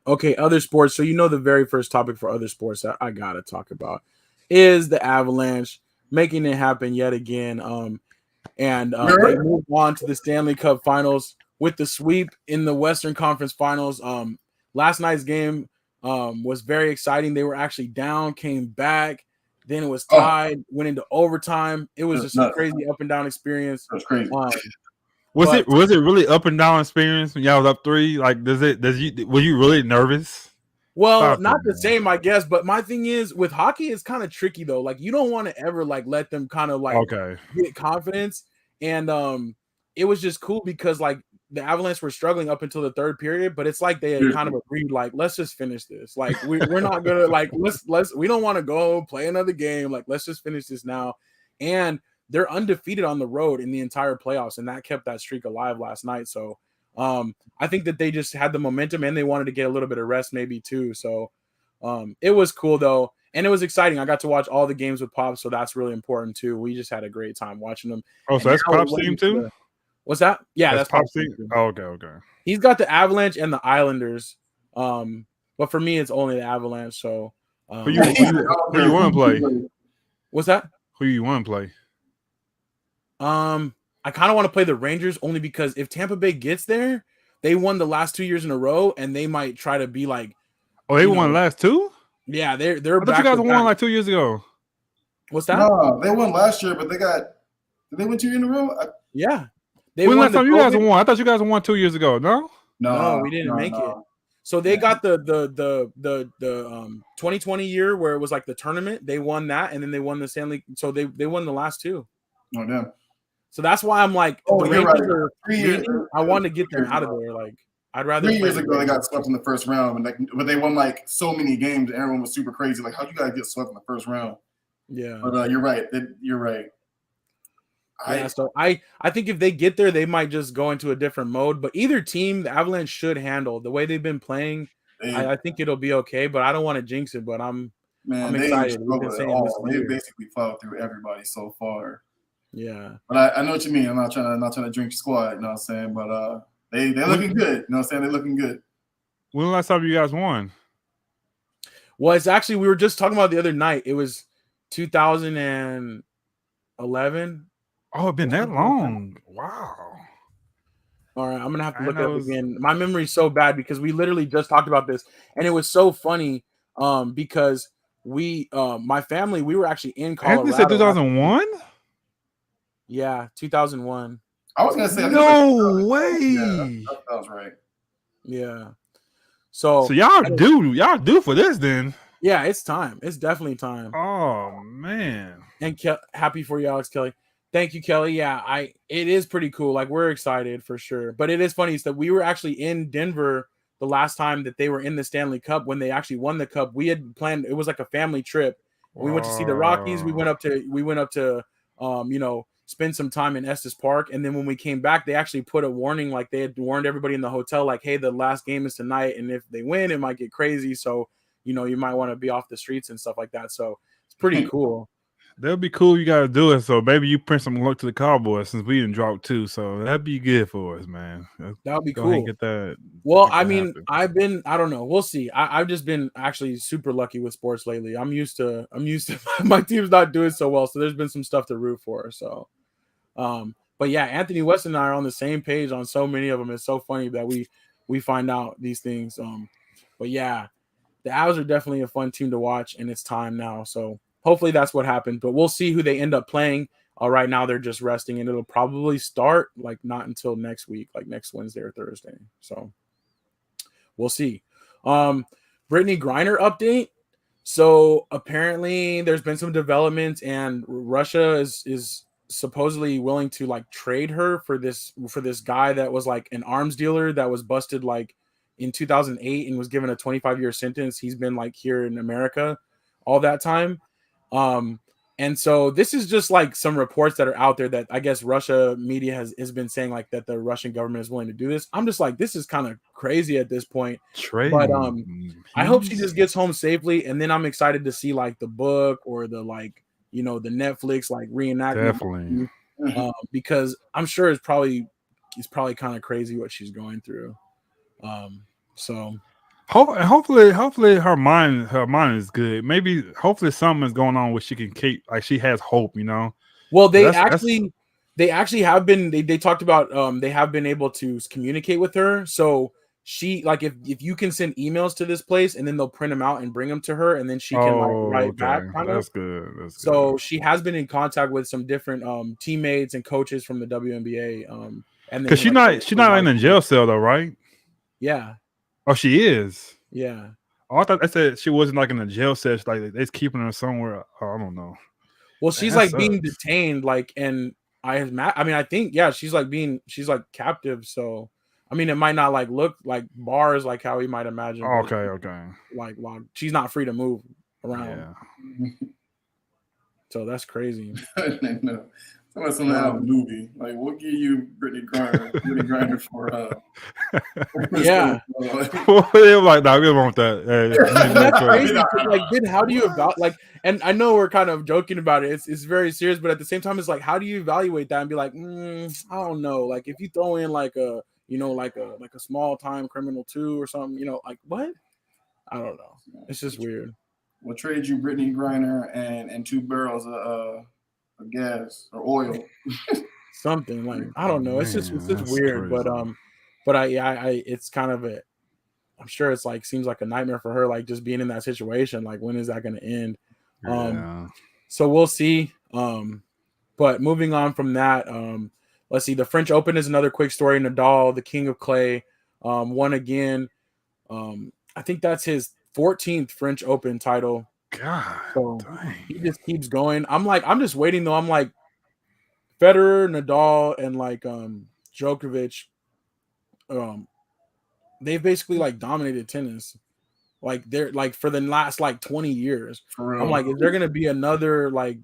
Okay, other sports. So the very first topic for other sports that I gotta talk about is the Avalanche making it happen yet again. And they move on to the Stanley Cup Finals with the sweep in the Western Conference Finals. Last night's game was very exciting. They were actually down, came back, then it was tied, went into overtime. It was just a crazy up and down experience. That's crazy. Was it really up and down experience when y'all was up 3? Like, were you really nervous? Well, not the same, I guess. But my thing is with hockey, it's kind of tricky though. Like, you don't want to ever let them kind of get confidence. And it was just cool because the Avalanche were struggling up until the third period, but it's like they had kind of agreed, let's just finish this. Like, we're not gonna let's we don't want to go play another game. Like, let's just finish this now. And they're undefeated on the road in the entire playoffs, and that kept that streak alive last night. So I think that they just had the momentum and they wanted to get a little bit of rest maybe too. So it was cool though. And it was exciting. I got to watch all the games with Pops, so that's really important too. We just had a great time watching them. Oh, so that's Pop's team too? What's that? Yeah, that's Pop's team. Oh, okay. He's got the Avalanche and the Islanders. But for me, it's only the Avalanche. So who you want to play? What's that? Who you want to play? I kind of want to play the Rangers only because if Tampa Bay gets there, they won the last 2 years in a row, and they might try to be like. Oh, they won last 2? Yeah, they're. I thought you guys won 2 years ago. What's that? No, they won last year, but did they win 2 years in a row? Yeah. When last time you guys won? I thought you guys won 2 years ago. No, we didn't make it. So they got the 2020 year where it was like the tournament. They won that, and then they won the Stanley. So they won the last 2. Oh damn. So that's why I'm like, the Rangers are 3 years. I want to get them out of there. Like, I'd rather. 3 years ago, they got swept in the first round, but they won so many games. And everyone was super crazy. Like, how'd you guys get swept in the first round? Yeah, but you're right. You're right. So I think if they get there, they might just go into a different mode. But either team, the Avalanche should handle the way they've been playing. I think it'll be okay. But I don't want to jinx it. But I'm excited. They basically plowed through everybody so far. Yeah, but I know what you mean. I'm not trying to drink squad. You know what I'm saying? But they looking good. You know what I'm saying? They're looking good. When the last time you guys won? Well, it's actually we were just talking about the other night. It was 2011. Oh, it's been that long. Wow. All right, I'm gonna have to look it up again. My memory's so bad because we literally just talked about this, and it was so funny. Because my family, we were actually in Colorado. You said 2001. Yeah, 2001. I was gonna say no way. Yeah, that sounds right. Yeah. So y'all do for this then. Yeah, it's time. It's definitely time. Oh man. And happy for you, Alex Kelly. Thank you, Kelly. Yeah, it is pretty cool. Like, we're excited for sure. But it is funny is that we were actually in Denver the last time that they were in the Stanley Cup when they actually won the cup. We had planned, it was like a family trip. We went to see the Rockies. We went up to spend some time in Estes Park. And then when we came back, they actually put a warning, like they had warned everybody in the hotel, like, hey, the last game is tonight, and if they win, it might get crazy. So, you know, you might want to be off the streets and stuff like that. So it's pretty cool. That'd be cool. You got to do it. So maybe you print some luck to the Cowboys since we didn't drop 2. So that'd be good for us, man. That would be Go cool. ahead and get that. Well, I mean, happen. I don't know. We'll see. I've just been actually super lucky with sports lately. I'm used to my team's not doing so well. So there's been some stuff to root for. So, but yeah, Anthony West and I are on the same page on so many of them. It's so funny that we find out these things. But yeah, the Avs are definitely a fun team to watch, and it's time now. So hopefully that's what happened. But we'll see who they end up playing. Right now they're just resting, and it'll probably start like not until next week, like next Wednesday or Thursday. So we'll see. Brittany Griner update. So apparently there's been some developments, and Russia is supposedly willing to like trade her for this guy that was like an arms dealer that was busted like in 2008 and was given a 25-year sentence. He's been like here in America all that time. And so this is just like some reports that are out there that I guess Russia media has been saying like that the Russian government is willing to do this. I'm just like, this is kind of crazy at this point. But I hope she just gets home safely, and then I'm excited to see like the book or the like, you know, the Netflix like reenactment. Definitely. Because I'm sure it's probably kind of crazy what she's going through. So hopefully her mind is good. Maybe hopefully something's going on where she can keep, like, she has hope, you know. Well, they actually have been, they talked about they have been able to communicate with her. So she, like, if you can send emails to this place and then they'll print them out and bring them to her, and then she can write back. That's good. So she has been in contact with some different teammates and coaches from the WNBA. And because she's not in a jail cell though, right? Yeah. Oh, she is. Yeah. Oh, I thought I said she wasn't like in a jail cell. Like they're keeping her somewhere. Oh, I don't know. Well, she's like being detained, like, and I think she's like captive. So I mean, it might not like look like bars like how we might imagine. Okay. Like she's not free to move around. Yeah. So that's crazy. No. Something out of a movie. Like, we'll give you Brittany Griner for yeah. They're like, no, we don't want that. That's crazy. Like, how do you like? And I know we're kind of joking about it. It's very serious, but at the same time, it's like, how do you evaluate that and be like, I don't know. Like, if you throw in like a, you know, like a small time criminal too or something, you know, like what? I don't know. It's just weird. We'll trade you Brittany Griner and 2 barrels of gas or oil. Something like, I don't know. It's just weird. Crazy. But I it's kind of I'm sure it's like seems like a nightmare for her, like just being in that situation. Like, when is that going to end? So we'll see. But moving on from that, let's see. The French Open is another quick story. Nadal, the king of clay, won again. I think that's his 14th French Open title. God, so he just keeps going. I'm just waiting though. I'm like Federer, Nadal, and like Djokovic. They've basically like dominated tennis. Like they're like for the last like 20 years. I'm like, is there gonna be another like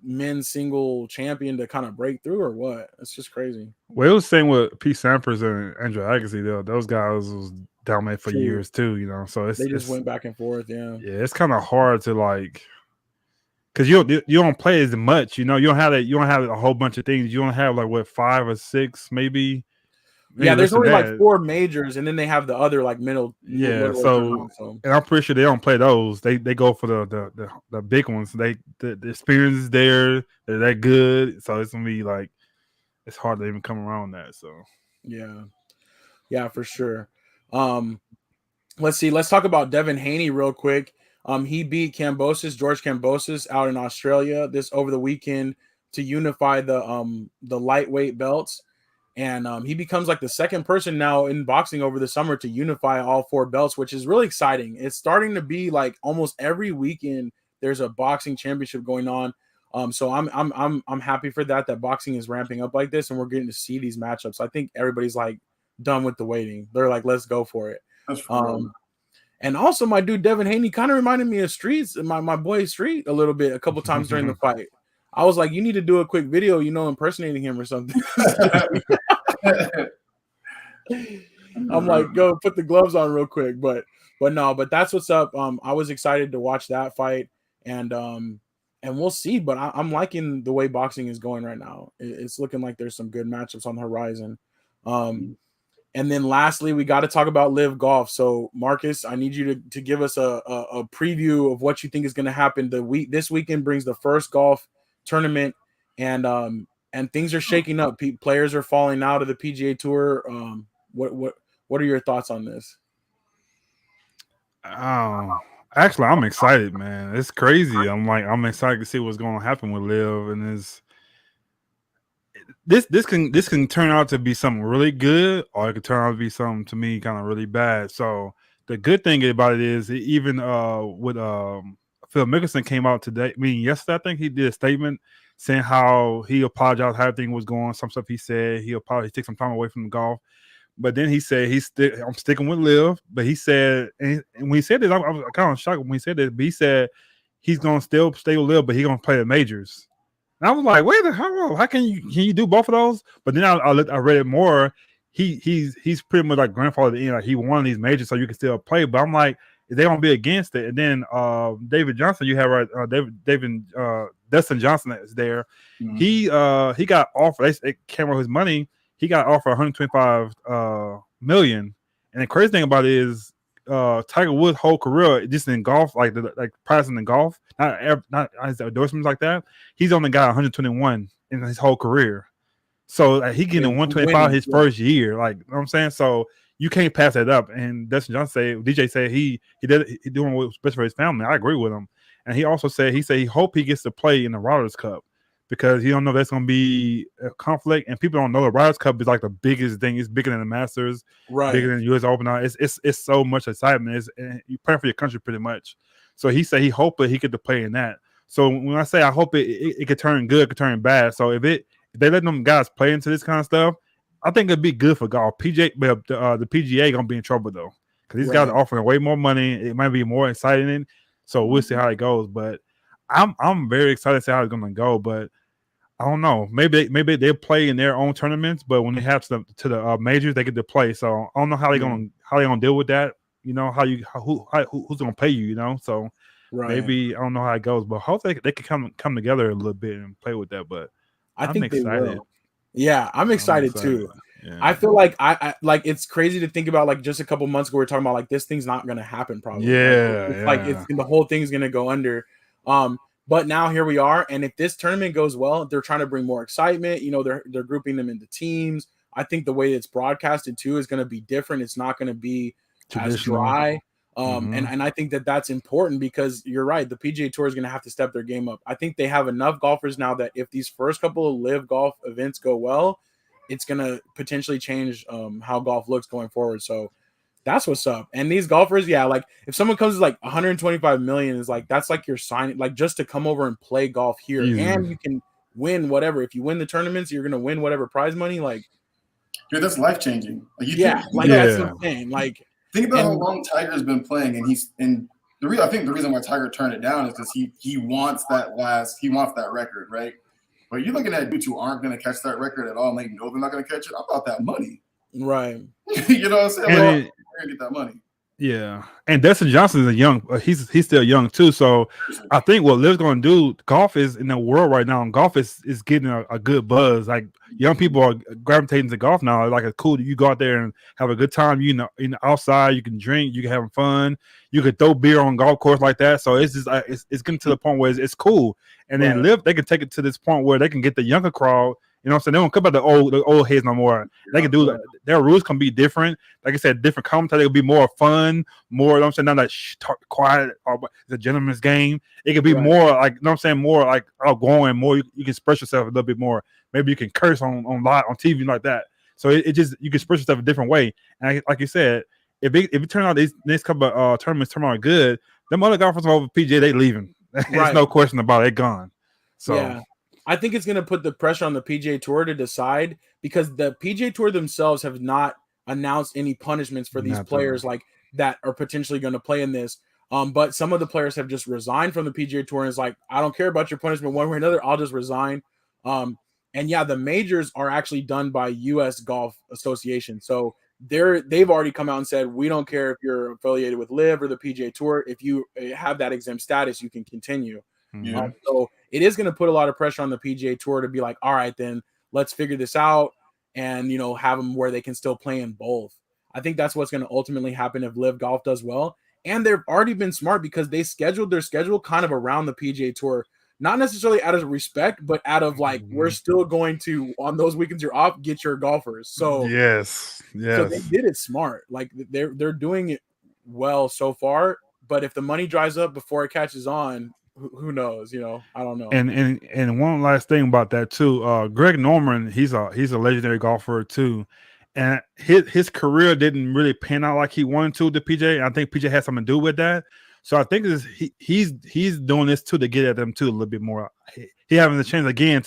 men's single champion to kind of break through or what? It's just crazy. Well, it was the same with Pete Sampras and Andrew Agassi though. Those guys was dominant for years too, you know. So they just went back and forth. Yeah, it's kind of hard to like, because you don't play as much, you know. You don't have a whole bunch of things. You don't have like what 5 or 6 maybe. Yeah, there's only like 4 majors, and then they have the other like middle. Yeah, so and I'm pretty sure they don't play those. They go for the big ones. The experience is there. They're that good, so it's gonna be like it's hard to even come around that. So yeah, for sure. Let's see. Let's talk about Devin Haney real quick. He beat George Kambosos out in Australia this over the weekend to unify the lightweight belts. And he becomes like the second person now in boxing over the summer to unify all 4 belts, which is really exciting. It's starting to be like almost every weekend there's a boxing championship going on. So I'm happy for that boxing is ramping up like this, and we're getting to see these matchups. I think everybody's like done with the waiting. They're like, let's go for it. And also my dude Devin Haney kind of reminded me of Streets, my boy Street a little bit a couple times during the fight. I was like, you need to do a quick video, impersonating him or something. I'm like, go put the gloves on real quick, but that's what's up. I was excited to watch that fight, and we'll see. But I'm liking the way boxing is going right now. It's looking like there's some good matchups on the horizon. And then lastly, we got to talk about Live Golf. So Marcus, I need you to give us a preview of what you think is going to happen. This weekend brings the first golf tournament, and things are shaking up. Players are falling out of the PGA Tour. What are your thoughts on this? Actually, I'm excited, man. It's crazy. I'm excited to see what's going to happen with Liv, and this can turn out to be something really good, or it could turn out to be something, to me, kind of really bad. So the good thing about it is, even with Phil Mickelson came out today, yesterday, I think he did a statement saying how he apologized how everything was going. Some stuff he said, he apologized, he took some time away from the golf. But then he said I'm sticking with Liv. But he said, and when he said this, I was kind of shocked when he said this. But he said he's gonna still stay with Liv, but he's gonna play the majors. And I was like, wait, how can you do both of those? But then I read it more. He's pretty much like grandfather in, like he won these majors, so you can still play. But I'm like, they don't be against it. And then David Johnson, you have right, Dustin Johnson is there. Mm-hmm. He got offered. They came over his money. He got offered $125 million. And the crazy thing about it is Tiger Woods' whole career, just in golf, like practicing in golf, not his endorsements like that, he's only got 121 in his whole career. So he getting 125 his first year, like, you know what I'm saying? So you can't pass that up. And Dustin Johnson DJ said he doing what's best for his family. I agree with him. And he also said he hope he gets to play in the Riders Cup, because he don't know if that's going to be a conflict, and people don't know the Riders Cup is like the biggest thing. It's bigger than the Masters, right? Bigger than the U.S. Open. It's so much excitement. You're playing for your country pretty much. So he said he hoped that he could play in that. So when I say I hope it could turn good, it could turn bad. So if they let them guys play into this kind of stuff, I think it'd be good for golf. The PGA gonna be in trouble though, because these guys are offering way more money. It might be more exciting. So we'll see how it goes. But I'm very excited to see how it's gonna go. But I don't know. Maybe they play in their own tournaments, but when they have to the majors, they get to play. So I don't know how they gonna deal with that. Who's gonna pay you? So maybe I don't know how it goes, but hopefully they can come together a little bit and play with that. But I'm think excited. They will. Yeah, I'm excited too. Yeah. I feel like I like it's crazy to think about. Like just a couple months ago, we were talking about like this thing's not gonna happen probably. Yeah, like the whole thing's gonna go under. But now here we are, and if this tournament goes well, they're trying to bring more excitement. They're grouping them into teams. I think the way it's broadcasted too is going to be different. It's not going to be as dry. And I think that's important, because you're right. The PGA Tour is going to have to step their game up. I think they have enough golfers now that if these first couple of live golf events go well, it's going to potentially change how golf looks going forward. So that's what's up. And these golfers, like if someone comes with like 125 million, is like that's like you're signing, like just to come over and play golf here. And you can win whatever. If you win the tournaments, you're gonna win whatever prize money. Like, dude, that's life changing. That's insane. Like, think about how long Tiger's been playing, and I think the reason why Tiger turned it down is because he wants that record, right? But you're looking at dudes who aren't gonna catch that record at all, and they know they're not gonna catch it. I'm about that money. Right. You know what I'm saying? Get that money. Yeah, and Dustin Johnson is he's still young too. So I think what Liv's going to do, golf is in the world right now, and golf is getting a good buzz. Like young people are gravitating to golf now. Like it's cool. You go out there and have a good time. Outside, you can drink, you can have fun, you can throw beer on golf course like that. So it's just it's getting to the point where it's cool. And then Liv, they can take it to this point where they can get the younger crowd. You know what I'm saying? They don't come about the old heads no more. They can do their rules can be different. Like I said, different commentary will be more fun, more, you know what I'm saying, not like talk quiet or it's a gentleman's game. It could be more like, you know what I'm saying, more like outgoing, more you can express yourself a little bit more. Maybe you can curse on live on TV like that. So it just you can express yourself a different way. And like you said, if it turn out these next couple of tournaments turn out good, them other golfers over PGA, they leaving. There's no question about it. They're gone. So yeah. I think it's going to put the pressure on the PGA Tour to decide, because the PGA Tour themselves have not announced any punishments for these players like that are potentially going to play in this. But some of the players have just resigned from the PGA Tour and it's like, I don't care about your punishment one way or another. I'll just resign. And yeah, the majors are actually done by U.S. Golf Association. So they've already come out and said, we don't care if you're affiliated with LIV or the PGA Tour. If you have that exempt status, you can continue. Yeah. So it is going to put a lot of pressure on the PGA Tour to be like, all right, then let's figure this out and, have them where they can still play in both. I think that's what's going to ultimately happen if LIV Golf does well. And they've already been smart because they scheduled their schedule kind of around the PGA Tour, not necessarily out of respect, but out of like, we're still going to, on those weekends you're off, get your golfers. So yes. So they did it smart. Like they're doing it well so far. But if the money dries up before it catches on, who knows? I don't know. And one last thing about that too. Greg Norman, he's a legendary golfer too. And his career didn't really pan out like he wanted to. The PJ, I think PJ had something to do with that. So I think he's doing this too to get at them too a little bit more. He having the chance again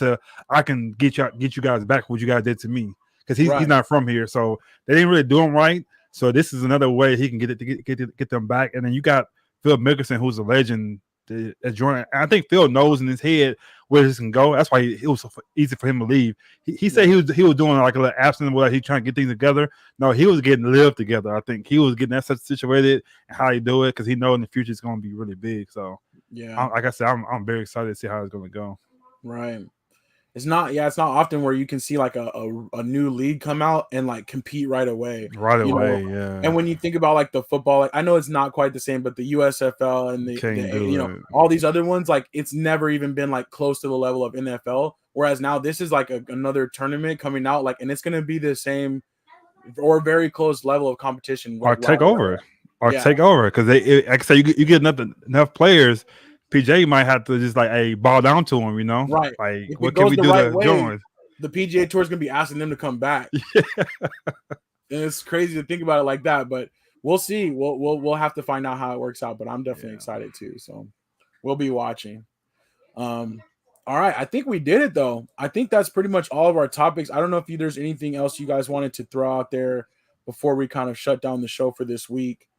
I can get you guys back what you guys did to me because he's not from here, so they didn't really do him right. So this is another way he can get them back. And then you got Phil Mickelson, who's a legend. I think Phil knows in his head where this can go. That's why it was so easy for him to leave. He said he was doing like a little absent where he trying to get things together. No, he was getting LIV together. I think he was getting that situated and how he do it because he know in the future it's going to be really big. So yeah, like I said, I'm very excited to see how it's going to go. Right. It's not often where you can see like a new league come out and like compete right away. Yeah. And when you think about like the football, like I know it's not quite the same, but the USFL and all these other ones, like it's never even been like close to the level of NFL. Whereas now this is like another tournament coming out, like, and it's going to be the same or very close level of competition. Or take over because like I say, you get enough players. PJ might have to just like ball down to him, right? Like if what can we do to join? The PGA Tour is gonna be asking them to come back. Yeah. And it's crazy to think about it like that, but we'll see. We'll have to find out how it works out. But I'm definitely excited too. So we'll be watching. All right, I think we did it though. I think that's pretty much all of our topics. I don't know if there's anything else you guys wanted to throw out there before we kind of shut down the show for this week.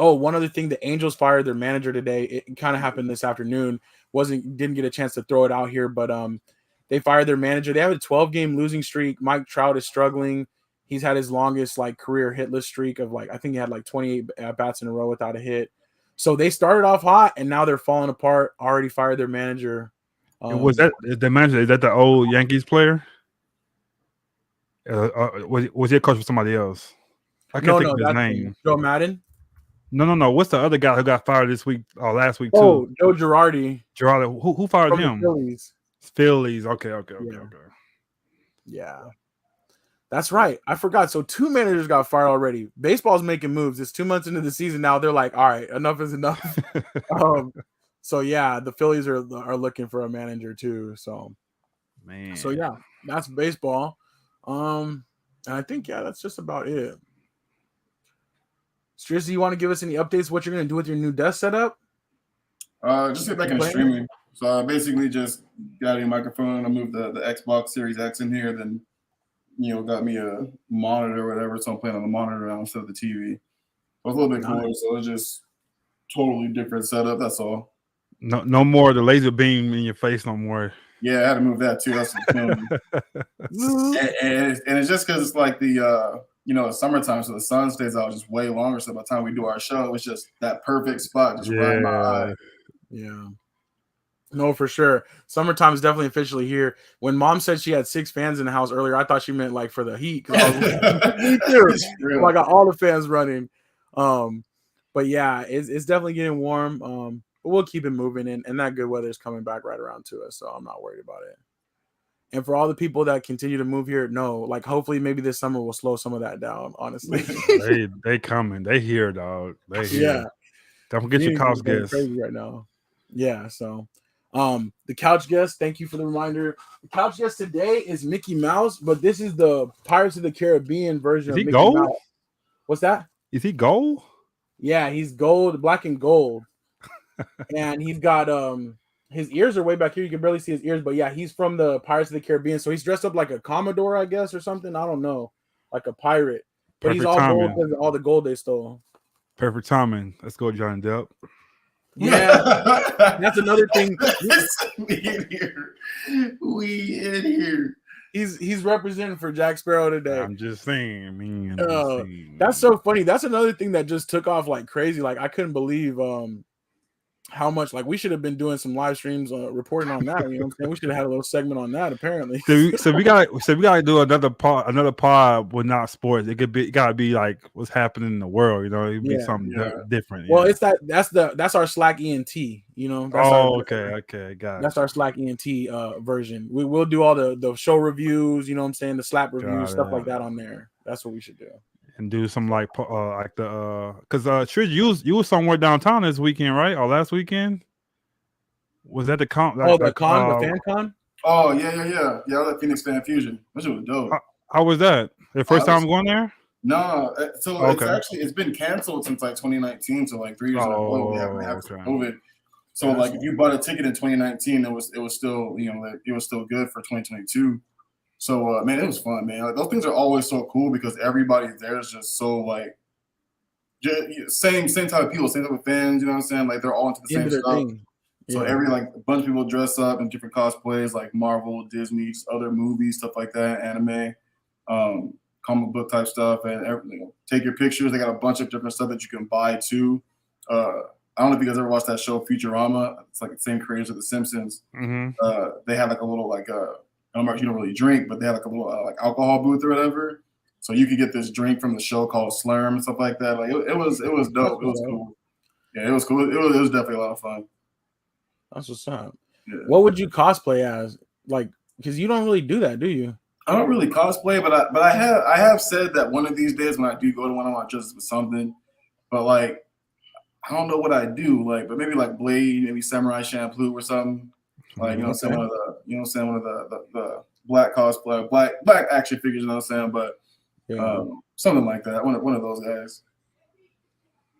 Oh, one other thing, the Angels fired their manager today. It kind of happened this afternoon. Didn't get a chance to throw it out here, but they fired their manager. They have a 12-game losing streak. Mike Trout is struggling. He's had his longest like career hitless streak of like I think he had like 28 at-bats in a row without a hit. So they started off hot and now they're falling apart. Already fired their manager. Was that the manager? Is that the old Yankees player? Was he a coach for somebody else? I can't think of his name. Joe Madden. No. What's the other guy who got fired this week or last week too? Oh, Joe Girardi. Who fired From him? The Phillies. Okay. Yeah. That's right. I forgot. So 2 managers got fired already. Baseball's making moves. It's 2 months into the season now. They're like, all right, enough is enough. So yeah, the Phillies are looking for a manager too. So man. So yeah, that's baseball. And I think that's just about it. Striz, do you want to give us any updates? What you're going to do with your new desk setup? Just get back into streaming. So I basically just got a microphone. I moved the Xbox Series X in here. Then, got me a monitor or whatever. So I'm playing on the monitor now instead of the TV. So it's a little bit cooler. So it's just totally different setup. That's all. No more the laser beam in your face no more. Yeah, I had to move that too. That's and it's just because it's like the it's summertime, so the sun stays out just way longer. So by the time we do our show, it's just that perfect spot just right in my eye. Yeah. No, for sure. Summertime is definitely officially here. When Mom said she had 6 fans in the house earlier, I thought she meant like for the heat. I got all the fans running. But yeah, it's definitely getting warm. But we'll keep it moving, and that good weather is coming back right around to us, so I'm not worried about it. And for all the people that continue to move here, hopefully maybe this summer will slow some of that down, honestly. they coming. They here, dog. They here. Yeah. Don't forget your couch guest. Crazy right now. Yeah, so the couch guest, thank you for the reminder. The couch guest today is Mickey Mouse, but this is the Pirates of the Caribbean version of Mickey Mouse. What's that? Is he gold? Yeah, he's gold, black and gold. And he's got his ears are way back here. You can barely see his ears, but yeah, he's from the Pirates of the Caribbean. So he's dressed up like a Commodore, I guess, or something. I don't know, like a pirate. But he's all gold because of all the gold they stole. Perfect timing. Let's go, Johnny Depp. Yeah, that's another thing. We in here. He's representing for Jack Sparrow today. I'm just saying, man. That's so funny. That's another thing that just took off like crazy. Like I couldn't believe how much like we should have been doing some live streams reporting on that. You know what I'm saying? We should have had a little segment on that apparently. So we gotta do another pod with not sports. It gotta be like what's happening in the world, you know, it'd be something different. Well, it's that's our SLAC ENT, you know. That's okay, got it. That's our SLAC ENT version. We will do all the show reviews, you know what I'm saying, the slap reviews, stuff like that on there. That's what we should do. And do some like the because Trish, you was somewhere downtown this weekend, right? Or last weekend? Was that the con? The fan con? Oh yeah. I was at Phoenix Fan Fusion, which was dope. How was that? The first time going there? No, so it's been canceled since like 2019, so like 3 years ago. We haven't had COVID. So like if you bought a ticket in 2019, it was still it was still good for 2022. So man, it was fun, man. Like, those things are always so cool because everybody there is just so like same type of people, same type of fans. You know what I'm saying? Like they're all into the same stuff. So every like a bunch of people dress up in different cosplays, like Marvel, Disney, just other movies, stuff like that, anime, comic book type stuff, and everything. Take your pictures. They got a bunch of different stuff that you can buy too. I don't know if you guys ever watched that show Futurama. It's like the same creators of The Simpsons. Mm-hmm. They have like a little like I don't know if you don't really drink, but they have like a little like alcohol booth or whatever. So you could get this drink from the show called Slurm and stuff like that. Like it was dope. It was cool. Yeah, it was cool. It was definitely a lot of fun. That's what's up. Yeah. What would you cosplay as? Like, because you don't really do that, do you? I don't really cosplay, but I have said that one of these days when I do go to one, I want to dress with something. But like, I don't know what I do. Like, but maybe like Blade, maybe Samurai Champloo or something. Like, you know what I'm saying? One of the black cosplay, black action figures, you know what I'm saying? But something like that. One of those guys.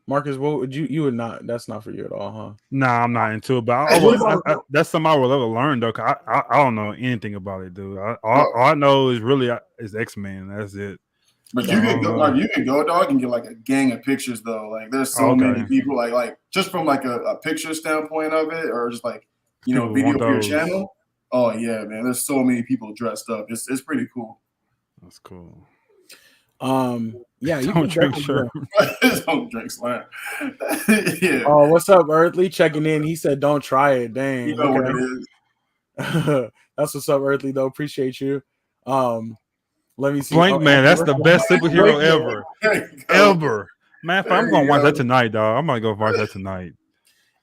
Marcus, what would you would not? That's not for you at all, huh? Nah, I'm not into it. But that's something I would ever learn though. Cause I don't know anything about it, dude. All I know is X-Men. That's it. But you can go, dog, and get like a gang of pictures though. Like there's so many people, like just from like a picture standpoint of it, or just like video for your channel. Oh yeah, man. There's so many people dressed up. It's pretty cool. That's cool. Yeah, you don't drink sure. Don't drink slam. Yeah. Oh, what's up, Earthly? Checking in. He said, "Don't try it." Dang. You know what it is. That's what's up, Earthly. Though, appreciate you. Let me see. Blank man, that's the best superhero ever. Man, I'm gonna watch that tonight, dog. I'm gonna go watch that tonight.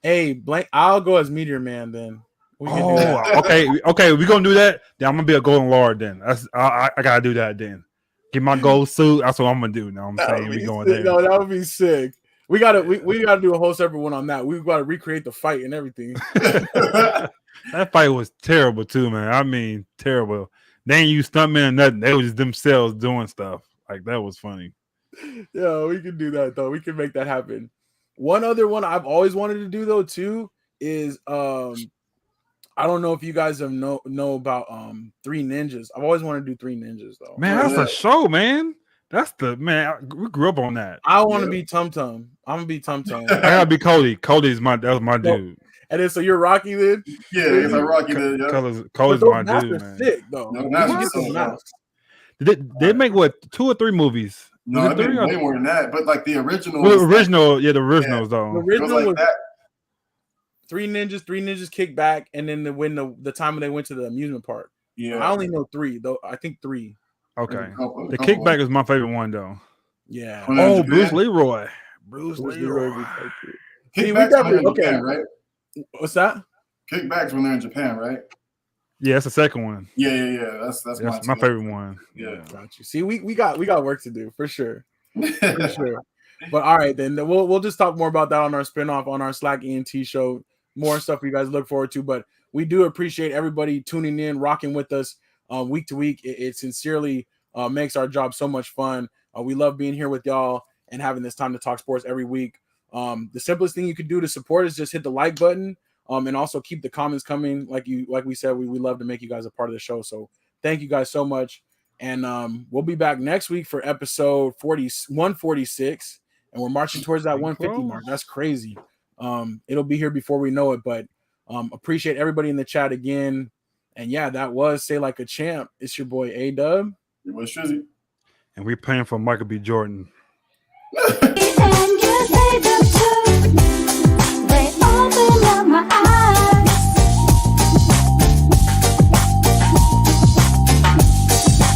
Hey, Blank, I'll go as Meteor Man then. We can do that. Okay, we're gonna do that. Then I'm gonna be a Golden Lord. Then I gotta do that. Then get my gold suit. That's what I'm gonna do. Now I'm saying we going there. No, that would be sick. We gotta do a whole separate one on that. We gotta recreate the fight and everything. That fight was terrible too, man. I mean, terrible. They ain't use stuntmen or nothing. They was just themselves doing stuff. Like that was funny. Yeah, we can do that though. We can make that happen. One other one I've always wanted to do though too is I don't know if you guys have know about Three Ninjas. I've always wanted to do Three Ninjas though. Man, that's a show, man. That's the man. We grew up on that. I want to be Tum Tum. I'm gonna be Tum Tum. I gotta be Cody. That was my dude. And then so you're Rocky then? Yeah, it's like Rocky then. Yeah. Cody's my dude, man. Sick though. Did they make what 2 or 3 movies? No, it made way more than that. But like the original. The originals though. The original was Three Ninjas Kick Back, and then when the time when they went to the amusement park. Yeah, I only know 3 though. I think 3. Okay, the Kickback is my favorite one though. Yeah. Oh, Bruce Leroy. Bruce Leroy. Kickback's okay, right? What's that? Kickback's when they're in Japan, right? Yeah, that's the second one. Yeah. That's my favorite one. Yeah, got you. See, we got work to do for sure. For sure. But all right, then we'll just talk more about that on our spinoff on our SLAC ENT show. More stuff you guys look forward to. But we do appreciate everybody tuning in, rocking with us week to week. It sincerely makes our job so much fun. We love being here with y'all and having this time to talk sports every week. The simplest thing you could do to support is just hit the like button and also keep the comments coming. Like we said, we love to make you guys a part of the show. So thank you guys so much. And we'll be back next week for episode 146. and we're marching towards that 150 mark. That's crazy. It'll be here before we know it, but appreciate everybody in the chat again. And yeah, that was Say Like a Champ. It's your boy A-Dub. It was Shizzy. And we're paying for Michael B. Jordan.